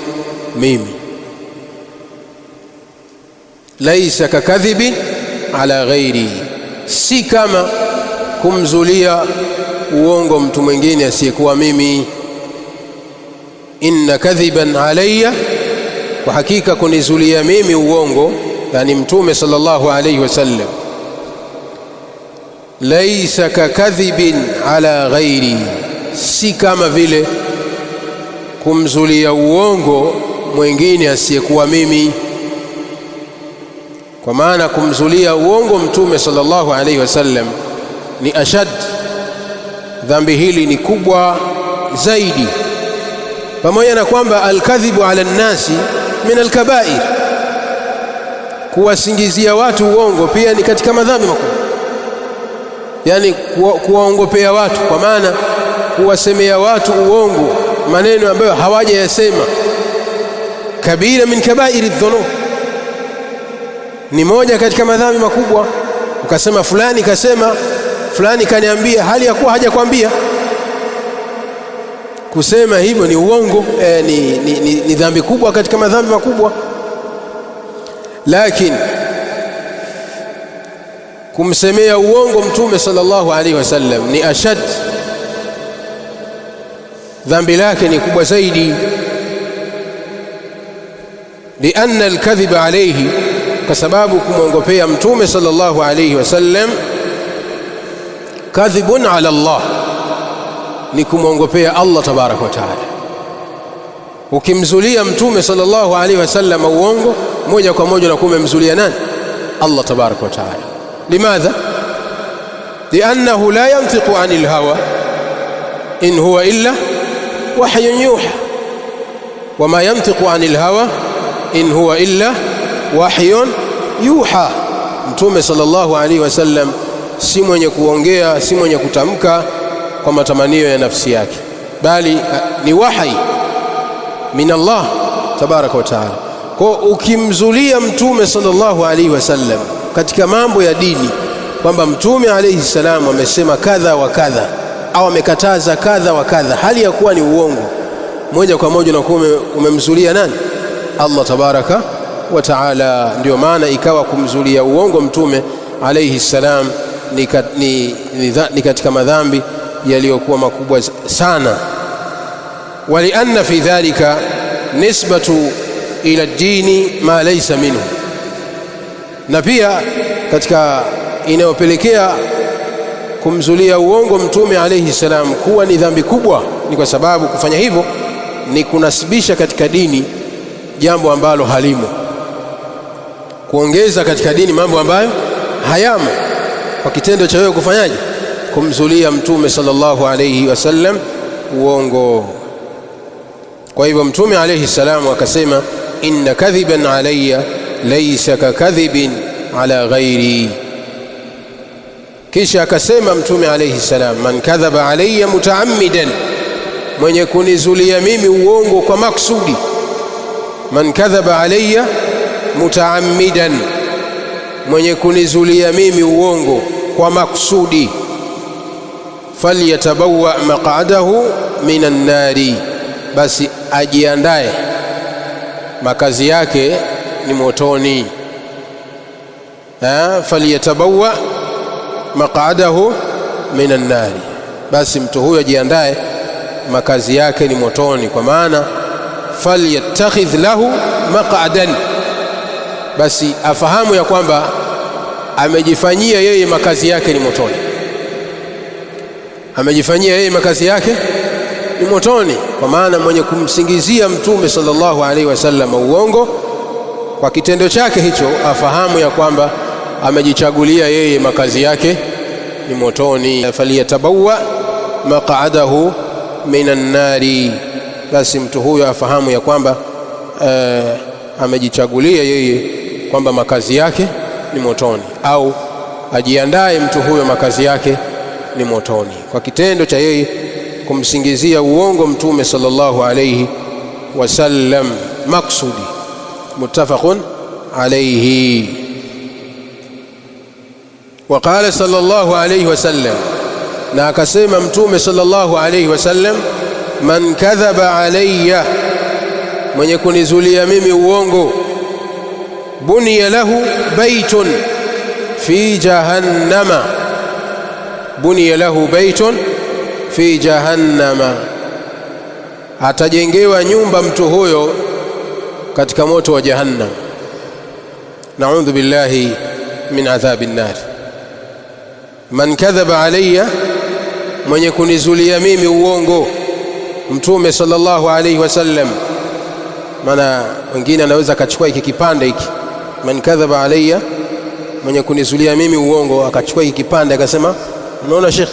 mimi. Laysa kakadhibin ala ghairi, si kama kumzulia uongo mtu mwingine asiyekuwa mimi. Inna kadhiban alayya, kwa hakika kunizulia mimi uongo, yani mtume sallallahu alayhi wasallam, laysa kakadhibin ala ghairi, si kama vile kumzulia uongo mwingine asiyekuwa mimi. Kwa maana kumzulia uongo mtume sallallahu alayhi wasallam ni ashad, dhambi hili ni kubwa zaidi, pamoja na kwamba alkadhibu ala nnasi min alkabair, kuwasingizia watu uongo pia ni katika madhambi makubwa. Yani kuwaongopea watu, kwa maana kuwasemea watu uongo, maneno ambayo hawajayasema, kabira min kabairi dhunub, ni moja katika madhambi makubwa. Ukasema fulani kasema, fulani kaniambia, hali ya kuwa hajakwambia. Kusema hivyo ni uongo, ni dhambi kubwa katika madhambi makubwa. Lakini kumsemea uongo mtume sallallahu alaihi wasallam ni ashad, dhambi lake ni kubwa zaidi. Lianna alkadhiba alayhi, kwa sababu kumwongopea mtume sallallahu alayhi wasallam kadhibun ala Allah, ni kumwongopea Allah tabaraka wa taala. Ukimzulia mtume sallallahu alayhi wasallam uongo, moja kwa moja unakuwa umemzulia nani? Allah tabaraka wa taala. Limadha? Liannahu la yantiqu anil hawa in huwa illa wahyun yuha, wama yantiqu anil hawa in huwa illa wahyun yuha. Mtume sallallahu alayhi wasallam si mwenye kuongea, si mwenye kutamka kwa matamanio ya nafsi yake, bali ni wahi min Allah tabaraka wa taala. Kwa ukimzulia mtume sallallahu alayhi wasallam katika mambo ya dini kwamba mtume alayhi salam amesema kadha wa kadha au amekataza kadha wa kadha, hali ya kuwa ni uongo, moja kwa moja unakuwa umemzulia nani? Allah tabaraka wa taala. Ndio maana ikawa kumzulia uongo mtume alayhi salam ni katika madhambi yaliyokuwa makubwa sana. Walianna fi dhalika nisbatu ila dini ma laysa minhu, na pia katika inayopelekea kumzulia uongo mtume alayhi salam kuwa ni dhambi kubwa ni kwa sababu kufanya hivyo ni kunasibisha katika dini jambo ambalo halimo, kuongeza katika dini mambo ambayo hayamo, kwa kitendo cha wewe kufanyaje? Kumzulia mtume sallallahu alayhi wasallam uongo. Kwa hivyo mtume alayhi salam akasema, inna kadhiban alayya laysa kakadhibin ala ghairi. Kisha akasema mtume alayhi salam, man kadhaba alayya mutaammidan, mwenye kunizulia mimi uongo kwa maksudi. Man kadhaba alayya mutaammidan, mwenye kunizulia mimi uongo kwa maksudi, falyatabawa maq'adahu minan nari, basi ajiandae makazi yake ni motoni. Falyatabawa maq'adahu minan nari, basi mtu huyo ajiandae makazi yake ni motoni. Kwa maana falyattakhidh lahu maq'adan, basi afahamu ya kwamba amejifanyia yeye makazi yake ni motoni, amejifanyia yeye makazi yake ni motoni. Kwa maana mwenye kumsingizia mtume sallallahu alaihi wasallam uongo kwa kitendo chake hicho, afahamu ya kwamba amejichagulia yeye makazi yake ni motoni. Faliyatabawa maq'adahu minan nari, basi mtu huyo afahamu ya kwamba amejichagulia yeye kwamba makazi yake ni motoni, au ajiandae mtu huyo makazi yake ni motoni kwa kitendo cha yeye kumsingizia uongo mtume sallallahu alayhi wasallam maksudi. Muttafaqun alayhi. Waqala sallallahu alayhi wasallam, na akasema mtume sallallahu alayhi wasallam, man kadhaba alayya, mwenye kunizulia mimi uongo, buniya lahu baitun fi jahannama, buniya lahu baitun fi jahannama, atajengewa nyumba mtu huyo katika moto wa jahannam. Naudhu billahi min adhabin nar. Man kadhaba alayya, mwenye kunizulia mimi uongo. Mtume sallallahu alayhi wasallam, maana wengine anaweza akachukua hiki kipande hiki, man kadhaba alayya, mwenye kunizulia mimi uongo, akachukua hiki kipande akasema, unaona Sheikh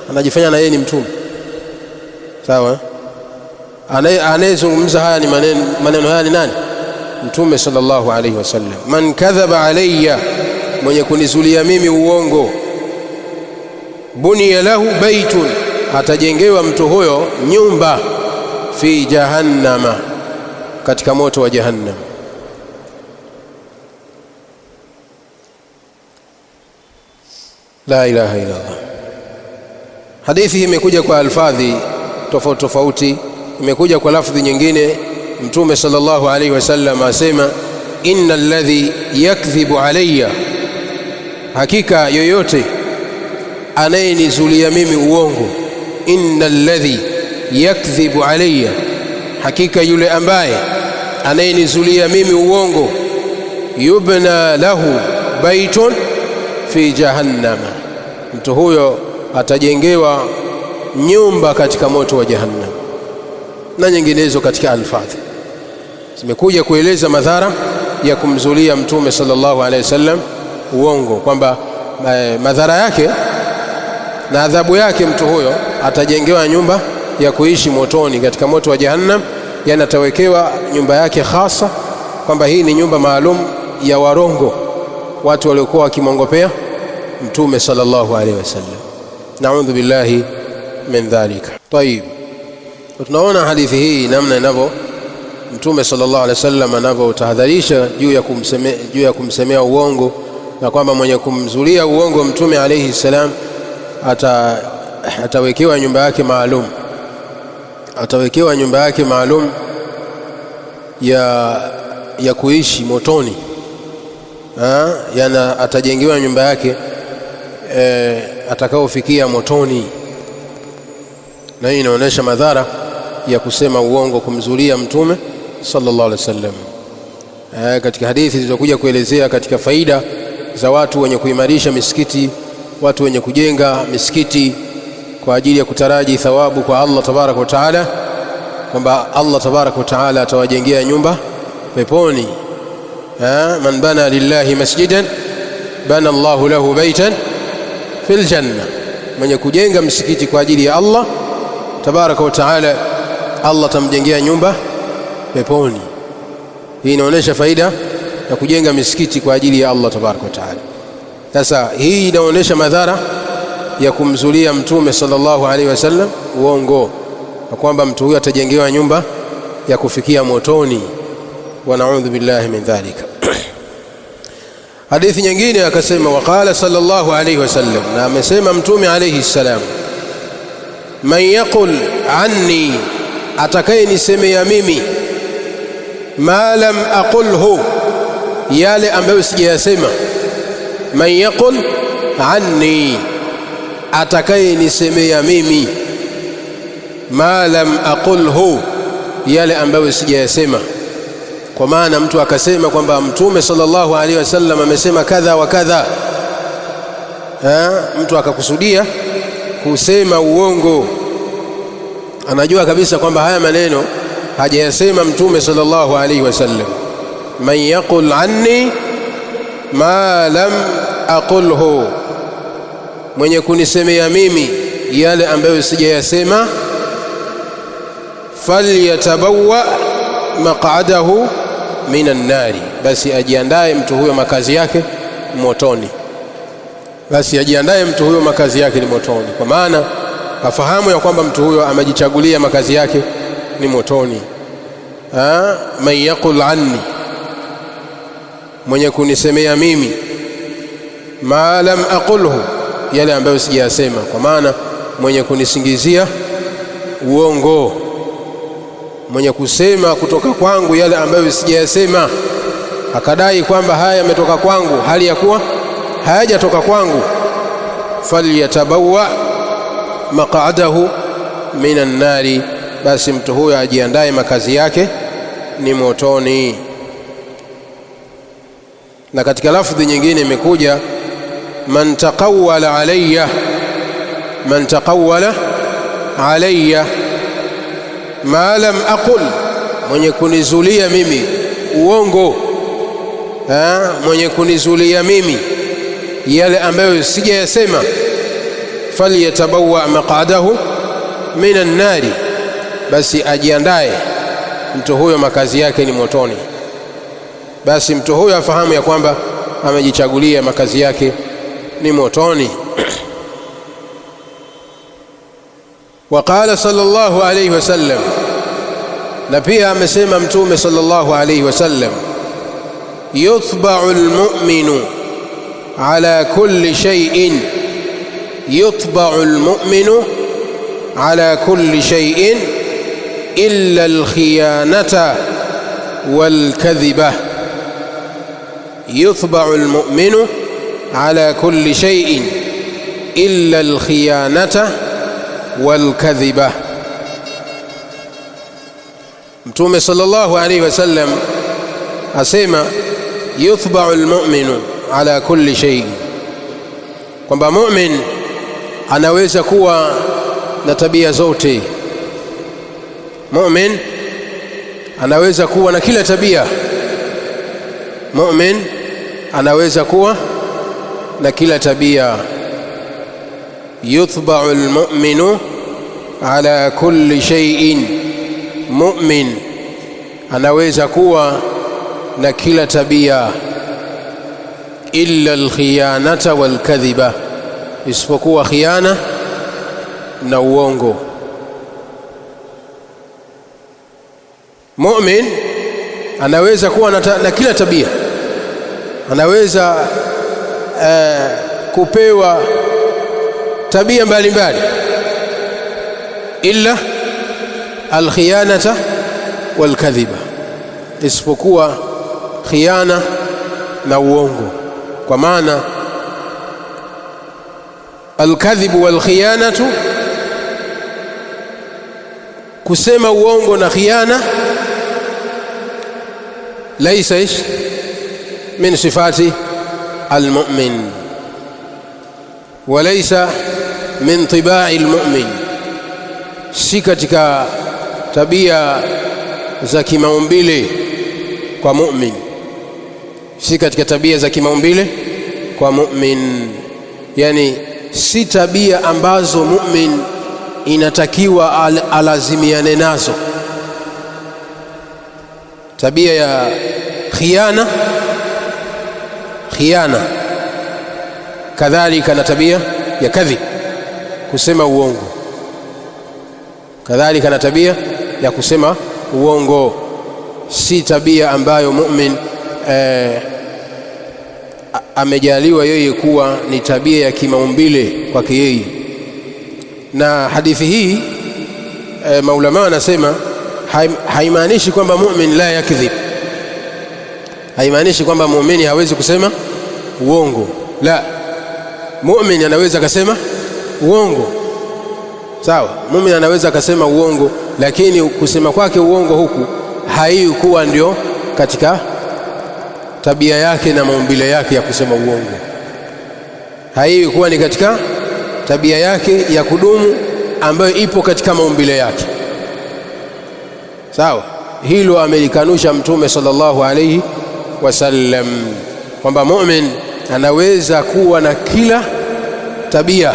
anajifanya na yeye ni mtume. Sawa, anayezungumza haya ni maneno haya ni nani? Mtume sallallahu alayhi wasallam. Man kadhaba alayya, mwenye kunizulia mimi uongo, buniya lahu baitun, atajengewa mtu huyo nyumba, fi jahannama, katika moto wa jahannam. La ilaha illa Allah. Hadithi hii imekuja kwa alfadhi tofauti tofauti. Imekuja kwa lafdhi nyingine, Mtume sallallahu alayhi wasallam asema, inna alladhi yakdhibu alayya, hakika yoyote anayenizulia mimi uongo. Inna alladhi yakdhibu alayya, hakika yule ambaye anayenizulia mimi uongo. Yubna lahu baitun fi jahannama, mtu huyo atajengewa nyumba katika moto wa jahannam. Na nyinginezo katika alfadhi zimekuja kueleza madhara ya kumzulia Mtume sallallahu alaihi wasallam uongo, kwamba madhara yake na adhabu yake, mtu huyo atajengewa nyumba ya kuishi motoni katika moto wa jahannam. Yani atawekewa nyumba yake khasa, kwamba hii ni nyumba maalum ya warongo, watu waliokuwa wakimongopea Mtume sallallahu alaihi wasallam. Naudhu billahi min dhalika. Tayib, tunaona hadithi hii namna inavyo Mtume sallallahu alaihi wasallam anavyotahadharisha juu ya kumsemea uongo, na kwamba mwenye kumzulia uongo Mtume alayhi salam atawekewa nyumba yake maalum, atawekewa nyumba yake maalum ya kuishi motoni. Yana atajengewa nyumba yake atakaofikia motoni. Na hii inaonyesha madhara ya kusema uongo, kumzulia Mtume sallallahu alaihi wasallam. Katika hadithi zilizokuja kuelezea katika faida za watu wenye kuimarisha misikiti, watu wenye kujenga misikiti kwa ajili ya kutaraji thawabu kwa Allah tabaraka wa taala, kwamba Allah tabaraka wa taala atawajengea nyumba peponi. Man bana lillahi masjidan bana Allahu lahu baitan fil janna, mwenye kujenga msikiti kwa ajili ya Allah tabaraka wa taala, Allah tamjengea nyumba peponi. Hii inaonyesha faida ya kujenga misikiti kwa ajili ya Allah tabaraka wa taala. Sasa hii inaonyesha madhara ya kumzulia Mtume sallallahu alaihi wasallam uongo, na kwamba mtu huyo atajengewa nyumba ya kufikia motoni. Wa naudhu billahi min dhalika. Hadithi nyingine akasema, waqala sallallahu alaihi wasallam, na amesema Mtume alaihi salam, man yaqul anni, atakaye nisemea mimi, ma lam aqulhu, yale ambayo sijayasema. Man yaqul anni, atakaye nisemea mimi, ma lam aqulhu, yale ambayo sijayasema. Kwa maana mtu akasema kwamba Mtume sallallahu alaihi wasallam amesema kadha wa kadha, mtu akakusudia kusema uongo, anajua kabisa kwamba haya maneno hajayasema Mtume sallallahu alaihi wasallam. Man yaqul anni ma lam aqulhu, mwenye kunisemea mimi yale ambayo sijayasema, falyatabawa maq'adahu minan nari, basi ajiandae mtu huyo makazi yake motoni. Basi ajiandae mtu huyo makazi yake ni motoni, kwa maana afahamu ya kwamba mtu huyo amejichagulia makazi yake ni motoni. Man yaqul anni, mwenye kunisemea mimi, ma lam aqulhu, yale ambayo sijayasema, kwa maana mwenye kunisingizia uongo, mwenye kusema kutoka kwangu yale ambayo sijayasema, akadai kwamba haya yametoka kwangu hali ya kuwa hayajatoka kwangu, falyatabawwa maq'adahu minan nari, basi mtu huyo ajiandae makazi yake ni motoni. Na katika lafdhi nyingine imekuja man taqawwala alayya ma lam aqul, mwenye kunizulia mimi uongo, mwenye kunizulia mimi yale ambayo sijayasema, falyatabawwa maq'adahu minan nari, basi ajiandae mtu huyo makazi yake ni motoni. Basi mtu huyo afahamu ya kwamba amejichagulia makazi yake ni motoni. Waqala sallallahu alayhi wasallam, na pia amesema Mtume sallallahu alayhi wasallam, yuthba'u almu'minu ala kulli shay'in, yuthba'u almu'minu ala kulli shay'in illa alkhiyanata walkadhiba. يثبع المؤمن على كل شيء إلا الخيانة والكذبة. متوم صلى الله عليه وسلم أسمى يثبع المؤمن على كل شيء، kwamba mu'min anaweza kuwa na tabia zote. Mu'min anaweza kuwa na kila tabia. Mu'min anaweza kuwa na kila tabia. Yuthba'u almu'minu ala kulli shay'in, mu'min anaweza kuwa na kila tabia, illa alkhiyanata walkadhiba, isipokuwa khiana na uongo. Mu'min anaweza kuwa na kila tabia, anaweza kupewa tabia mbalimbali, illa alkhiyanata walkadhiba, isipokuwa khiana na uongo. Kwa maana alkadhibu walkhiyanatu, kusema uongo na khiana, laisa min sifati almu'min walaysa min tibai almu'min, si katika tabia za kimaumbile kwa mu'min, si katika tabia za kimaumbile kwa mu'min. Yani si tabia ambazo mu'min inatakiwa alazimiane nazo. Tabia ya khiana, kadhalika na tabia ya kadhib, kusema uongo, kadhalika na tabia ya kusema uongo, si tabia ambayo mu'min amejaliwa yeye kuwa ni tabia ya kimaumbile kwake yeye. Na hadithi hii maulama wanasema haimaanishi kwamba mu'min la yakdhib, haimaanishi kwamba muumini hawezi kusema uongo. La, muumini anaweza kusema uongo, sawa. Muumini anaweza kusema uongo, lakini kusema kwake uongo huku haikuwa ndio katika tabia yake na maumbile yake ya kusema uongo, haikuwa ni katika tabia yake ya kudumu ambayo ipo katika maumbile yake, sawa. Hilo amelikanusha Mtume sallallahu alayhi wasallam, kwamba mu'min anaweza kuwa na kila tabia,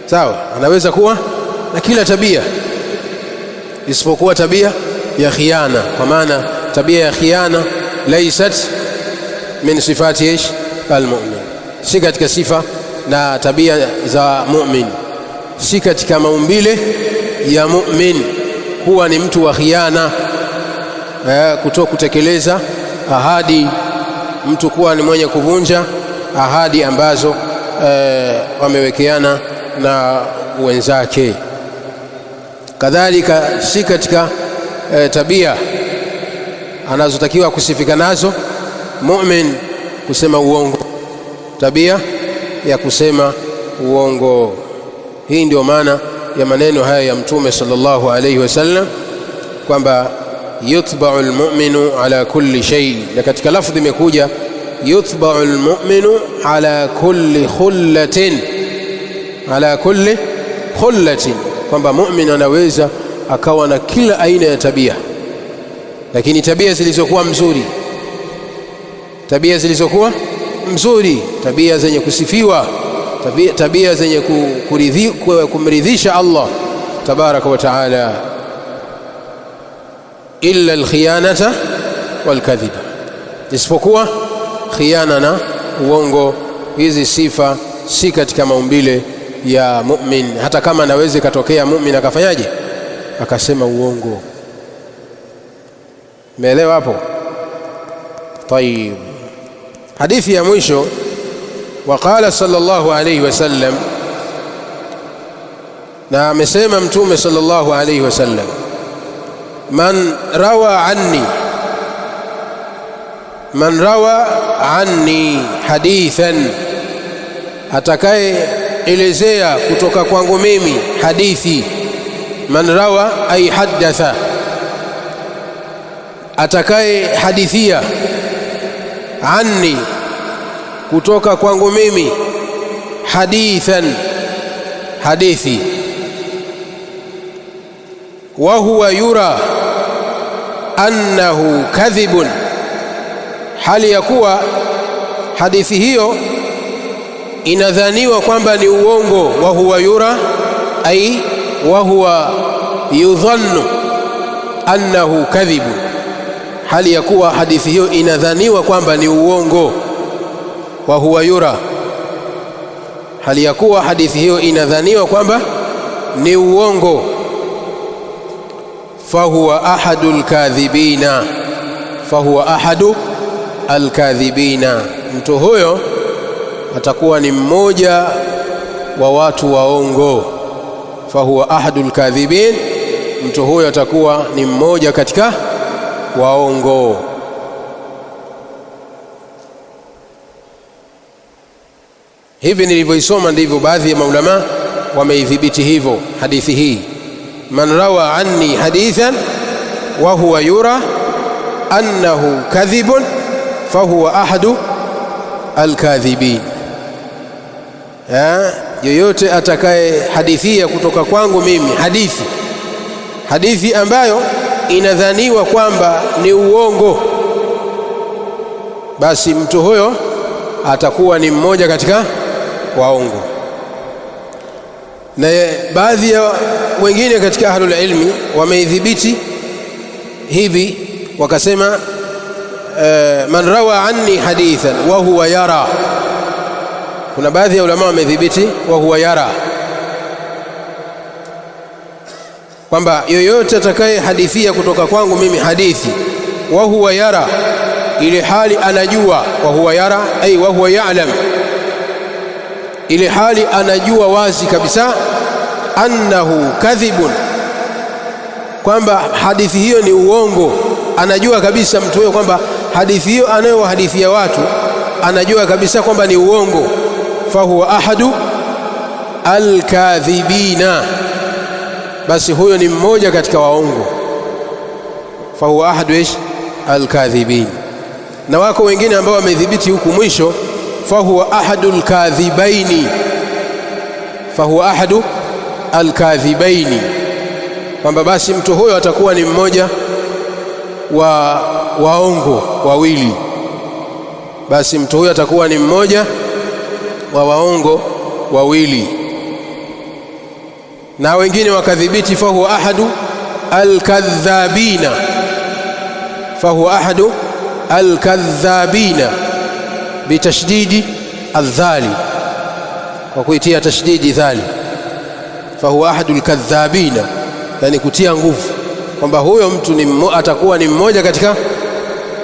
sawa, anaweza kuwa na kila tabia isipokuwa tabia ya khiana. Kwa maana tabia ya khiana laysat min sifati almu'min, si katika sifa na tabia za mu'min, si katika maumbile ya mu'min kuwa ni mtu wa khiana, kutoka kutekeleza ahadi, mtu kuwa ni mwenye kuvunja ahadi ambazo wamewekeana na wenzake. Kadhalika si katika tabia anazotakiwa kusifika nazo mu'min kusema uongo, tabia ya kusema uongo. Hii ndio maana ya maneno haya ya Mtume sallallahu alayhi wasallam kwamba yutba'u almu'minu ala kulli shay, na katika lafdhi imekuja yutba'u almu'minu ala kulli khullatin, ala kulli khullatin, kwamba mu'min anaweza akawa na kila aina ya tabia, lakini tabia zilizokuwa mzuri, tabia zilizokuwa mzuri, tabia zenye kusifiwa, tabia zenye kumridhisha Allah tabaraka wa taala, illa alkhiyanata walkadhiba, isipokuwa khiana na uongo. Hizi sifa si katika maumbile ya mu'min, hata kama anaweza katokea mu'min akafanyaje, akasema uongo. Umeelewa hapo? Tayib, hadithi ya mwisho, waqala sallallahu alayhi wasallam, na amesema Mtume sallallahu alayhi wasallam, man rawa anni hadithan, atakaye elezea kutoka kwangu mimi hadithi. Man rawa ay haddatha, atakaye hadithia, anni kutoka kwangu mimi, hadithan hadithi, wa huwa yura annahu kadhibun, hali ya kuwa hadithi hiyo inadhaniwa kwamba ni uongo. Wa huwa yura ay wa huwa yudhannu annahu kadhibun, hali ya kuwa hadithi hiyo inadhaniwa kwamba ni uongo. Wa huwa yura, hali ya kuwa hadithi hiyo inadhaniwa kwamba ni uongo. Fahuwa ahadu alkadhibina, fahuwa ahadu alkadhibina, mtu huyo atakuwa ni mmoja wa watu waongo. Fahuwa ahadu alkadhibin, mtu huyo atakuwa ni mmoja katika waongo. Hivi nilivyoisoma ndivyo baadhi ya maulama wameidhibiti hivyo hadithi hii. Man rawa anni hadithan wa huwa yura annahu kadhibun fahuwa ahadu alkadhibin, yoyote atakaye hadithia kutoka kwangu mimi hadithi ambayo inadhaniwa kwamba ni uongo, basi mtu huyo atakuwa ni mmoja katika waongo. Na baadhi ya wengine katika ahlul ilmi wameidhibiti hivi, wakasema man rawa anni hadithan wa huwa yara. Kuna baadhi ya ulama wamedhibiti wa huwa yara, kwamba yoyote atakaye hadithia kutoka kwangu mimi hadithi, wa huwa yara, ile hali anajua, wa huwa yara ay wa huwa ya'lam, ile hali anajua wazi kabisa, annahu kadhibun, kwamba hadithi hiyo ni uongo. Anajua kabisa mtu huyo kwamba hadithi hiyo anayohadithia watu anajua kabisa kwamba ni uongo. Fahuwa ahadu alkadhibina, basi huyo ni mmoja katika waongo. Fahuwa ahadu alkadhibin. Na wako wengine ambao wamedhibiti huku mwisho, fahuwa ahadu alkadhibaini, fahuwa ahadu alkadhibaini, kwamba basi mtu huyo atakuwa ni mmoja wa waongo wawili, basi mtu huyo atakuwa ni mmoja wa waongo wawili. Na wengine wakadhibiti fahuwa ahadu alkadhabina, fahuwa ahadu alkadhabina bitashdidi aldhali, kwa kuitia tashdidi dhali. Fahuwa ahadu alkadhabina, yani kutia nguvu kwamba huyo mtu atakuwa ni mmoja katika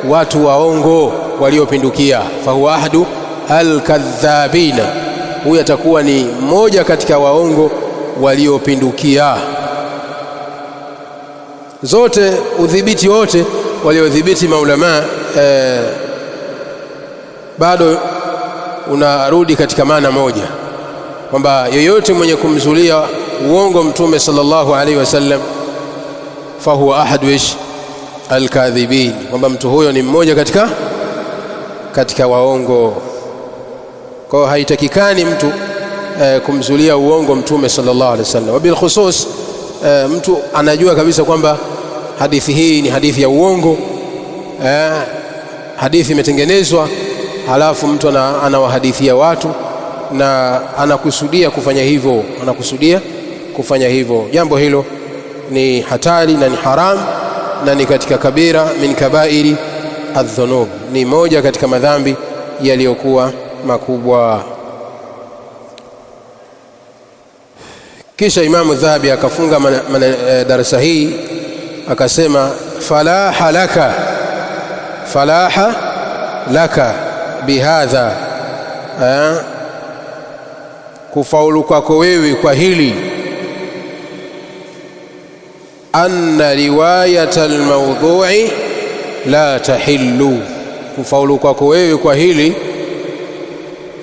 watu waongo waliopindukia. Fahuwa ahadu alkadhabina, huyo atakuwa ni mmoja katika waongo waliopindukia. Zote udhibiti wote waliodhibiti maulama bado unarudi katika maana moja, kwamba yoyote mwenye kumzulia uongo Mtume sallallahu alaihi wasallam fahuwa ahadu alkadhibin, kwamba mtu huyo ni mmoja katika waongo. Kwa hiyo haitakikani mtu kumzulia uongo Mtume sallallahu alaihi wasallam. Wabil khusus mtu anajua kabisa kwamba hadithi hii ni hadithi ya uongo, hadithi imetengenezwa, halafu mtu anawahadithia watu na anakusudia kufanya hivyo, jambo hilo ni hatari na ni haram na ni katika kabira min kabairi adh-dhunub, ni moja katika madhambi yaliyokuwa makubwa. Kisha Imamu Dhahabi akafunga darasa hii akasema, falaha laka bihadha, kufaulu kwako wewe kwa hili, anna riwayata almawdhu'i la tahillu, kufaulu kwako wewe kwa hili,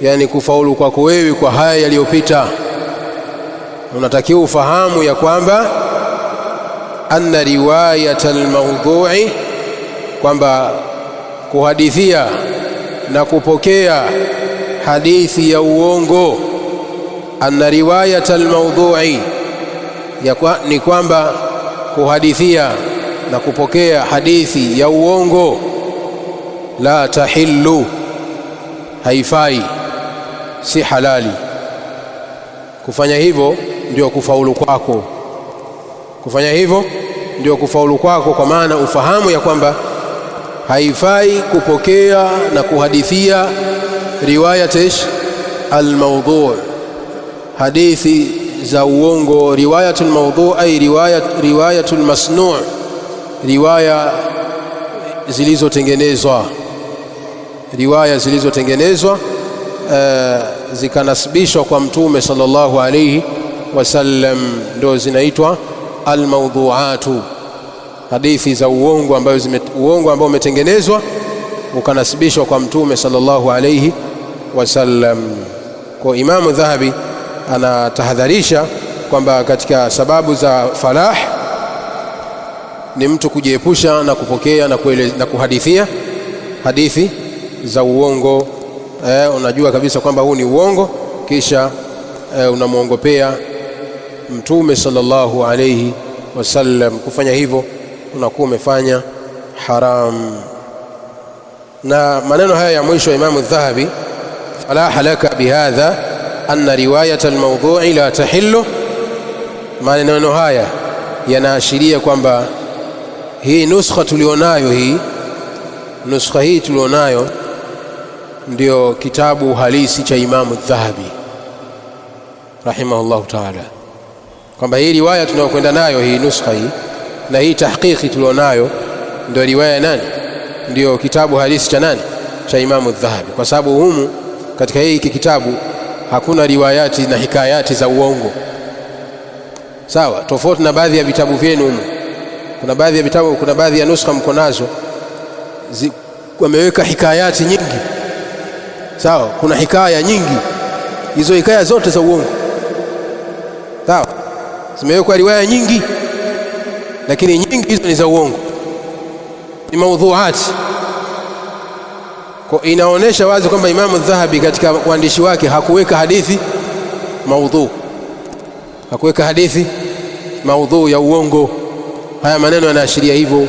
yani kufaulu kwako wewe kwa haya yaliyopita, unatakiwa ufahamu ya kwamba anna riwayata almawdhu'i, kwamba kuhadithia na kupokea hadithi ya uongo, anna riwayata almawdhu'i, ni kwamba kuhadithia na kupokea hadithi ya uongo, la tahillu, haifai, si halali. Kufanya hivyo ndio kufaulu kwako, kwa maana ufahamu ya kwamba haifai kupokea na kuhadithia riwayat al-mawdhu', hadithi za uongo. Riwayatul mawdhu' ay riwayatul masnu', riwaya zilizotengenezwa, zikanasibishwa kwa Mtume sallallahu alayhi wasallam, ndio zinaitwa almawdhu'atu, hadithi za uongo ambao umetengenezwa ukanasibishwa kwa Mtume sallallahu alayhi wasallam. Kwa Imamu Dhahabi anatahadharisha kwamba katika sababu za falah ni mtu kujiepusha na kupokea na kuhadithia hadithi za uongo. Unajua kabisa kwamba huu ni uongo, kisha unamwongopea Mtume sallallahu alayhi wasallam. Kufanya hivyo unakuwa umefanya haram. Na maneno haya ya mwisho Imamu Dhahabi, fala halaka bihadha anna riwayat almawdhu'i la tahillu, maneno haya yanaashiria kwamba hii nuskha tulionayo ndio kitabu halisi cha Imamu Dhahabi rahimahullahu ta'ala, kwamba hii riwaya tunayokwenda nayo, hii nuskha hii na hii tahqiqi tulionayo ndio riwaya nani, ndio kitabu halisi cha nani, cha Imamu Dhahabi, kwa sababu humu katika hiki kitabu hakuna riwayati na hikayati za uongo. Sawa, tofauti na baadhi ya vitabu vyenu humu. Kuna baadhi ya vitabu, kuna baadhi ya nuskha mko nazo wameweka hikayati nyingi. Sawa, kuna hikaya nyingi, hizo hikaya zote za uongo. Sawa, zimewekwa riwaya nyingi, lakini nyingi hizo ni za uongo, ni maudhuati. Kwa inaonesha wazi kwamba Imamu Dhahabi katika uandishi wake hakuweka hadithi maudhu ya uongo. Haya maneno yanaashiria hivyo.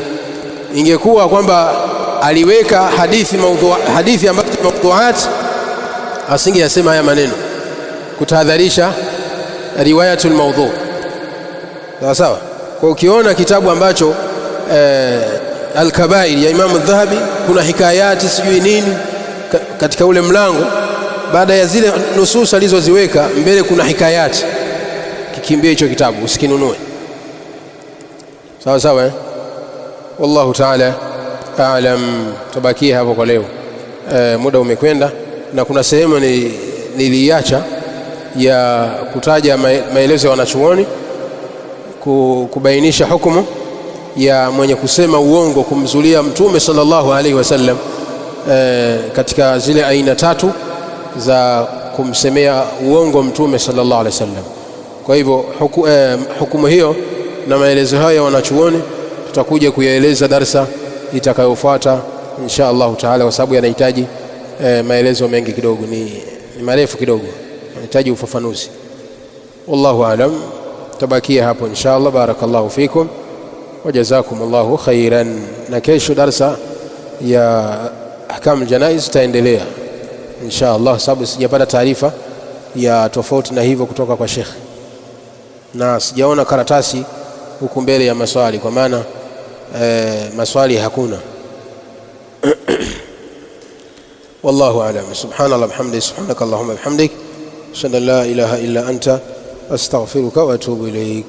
Ingekuwa kwamba aliweka hadithi ambazo maudhuat, asingeyasema haya maneno kutahadharisha riwayatul mawdhu'. Sawa. Kwa ukiona kitabu ambacho Al-Kabair ya Imamu Dhahabi kuna hikayati sijui nini katika ule mlango, baada ya zile nusus alizoziweka mbele kuna hikayati, kikimbie hicho kitabu, usikinunue. Sawa. Wallahu ta'ala a'lam. Tubakie hapo kwa leo, muda umekwenda, na kuna sehemu niliacha ya kutaja maelezo ya wanachuoni kubainisha hukumu ya mwenye kusema uongo kumzulia Mtume sallallahu alaihi wasallam katika zile aina tatu za kumsemea uongo Mtume sallallahu alaihi wasallam. Kwa hivyo hukumu hiyo na maelezo hayo wanachuoni tutakuja kuyaeleza darsa itakayofuata insha Allah taala, kwa sababu yanahitaji maelezo mengi kidogo, ni marefu kidogo, yanahitaji ufafanuzi. Wallahu aalam. Tabakia hapo insha Allah. Barakallahu fikum wa jazakumullahu khairan. Na kesho darsa ya ahkam aljanaiz taendelea insha Allah, sababu sijapata taarifa ya tofauti na hivyo kutoka kwa Sheikh, na sijaona karatasi huku mbele ya maswali, kwa maana maswali hakuna. Wallahu a'lam. Subhanallah bihamdihi, subhanakallahumma bihamdik, ashhadu an la ilaha illa anta astaghfiruka wa atubu ilaik.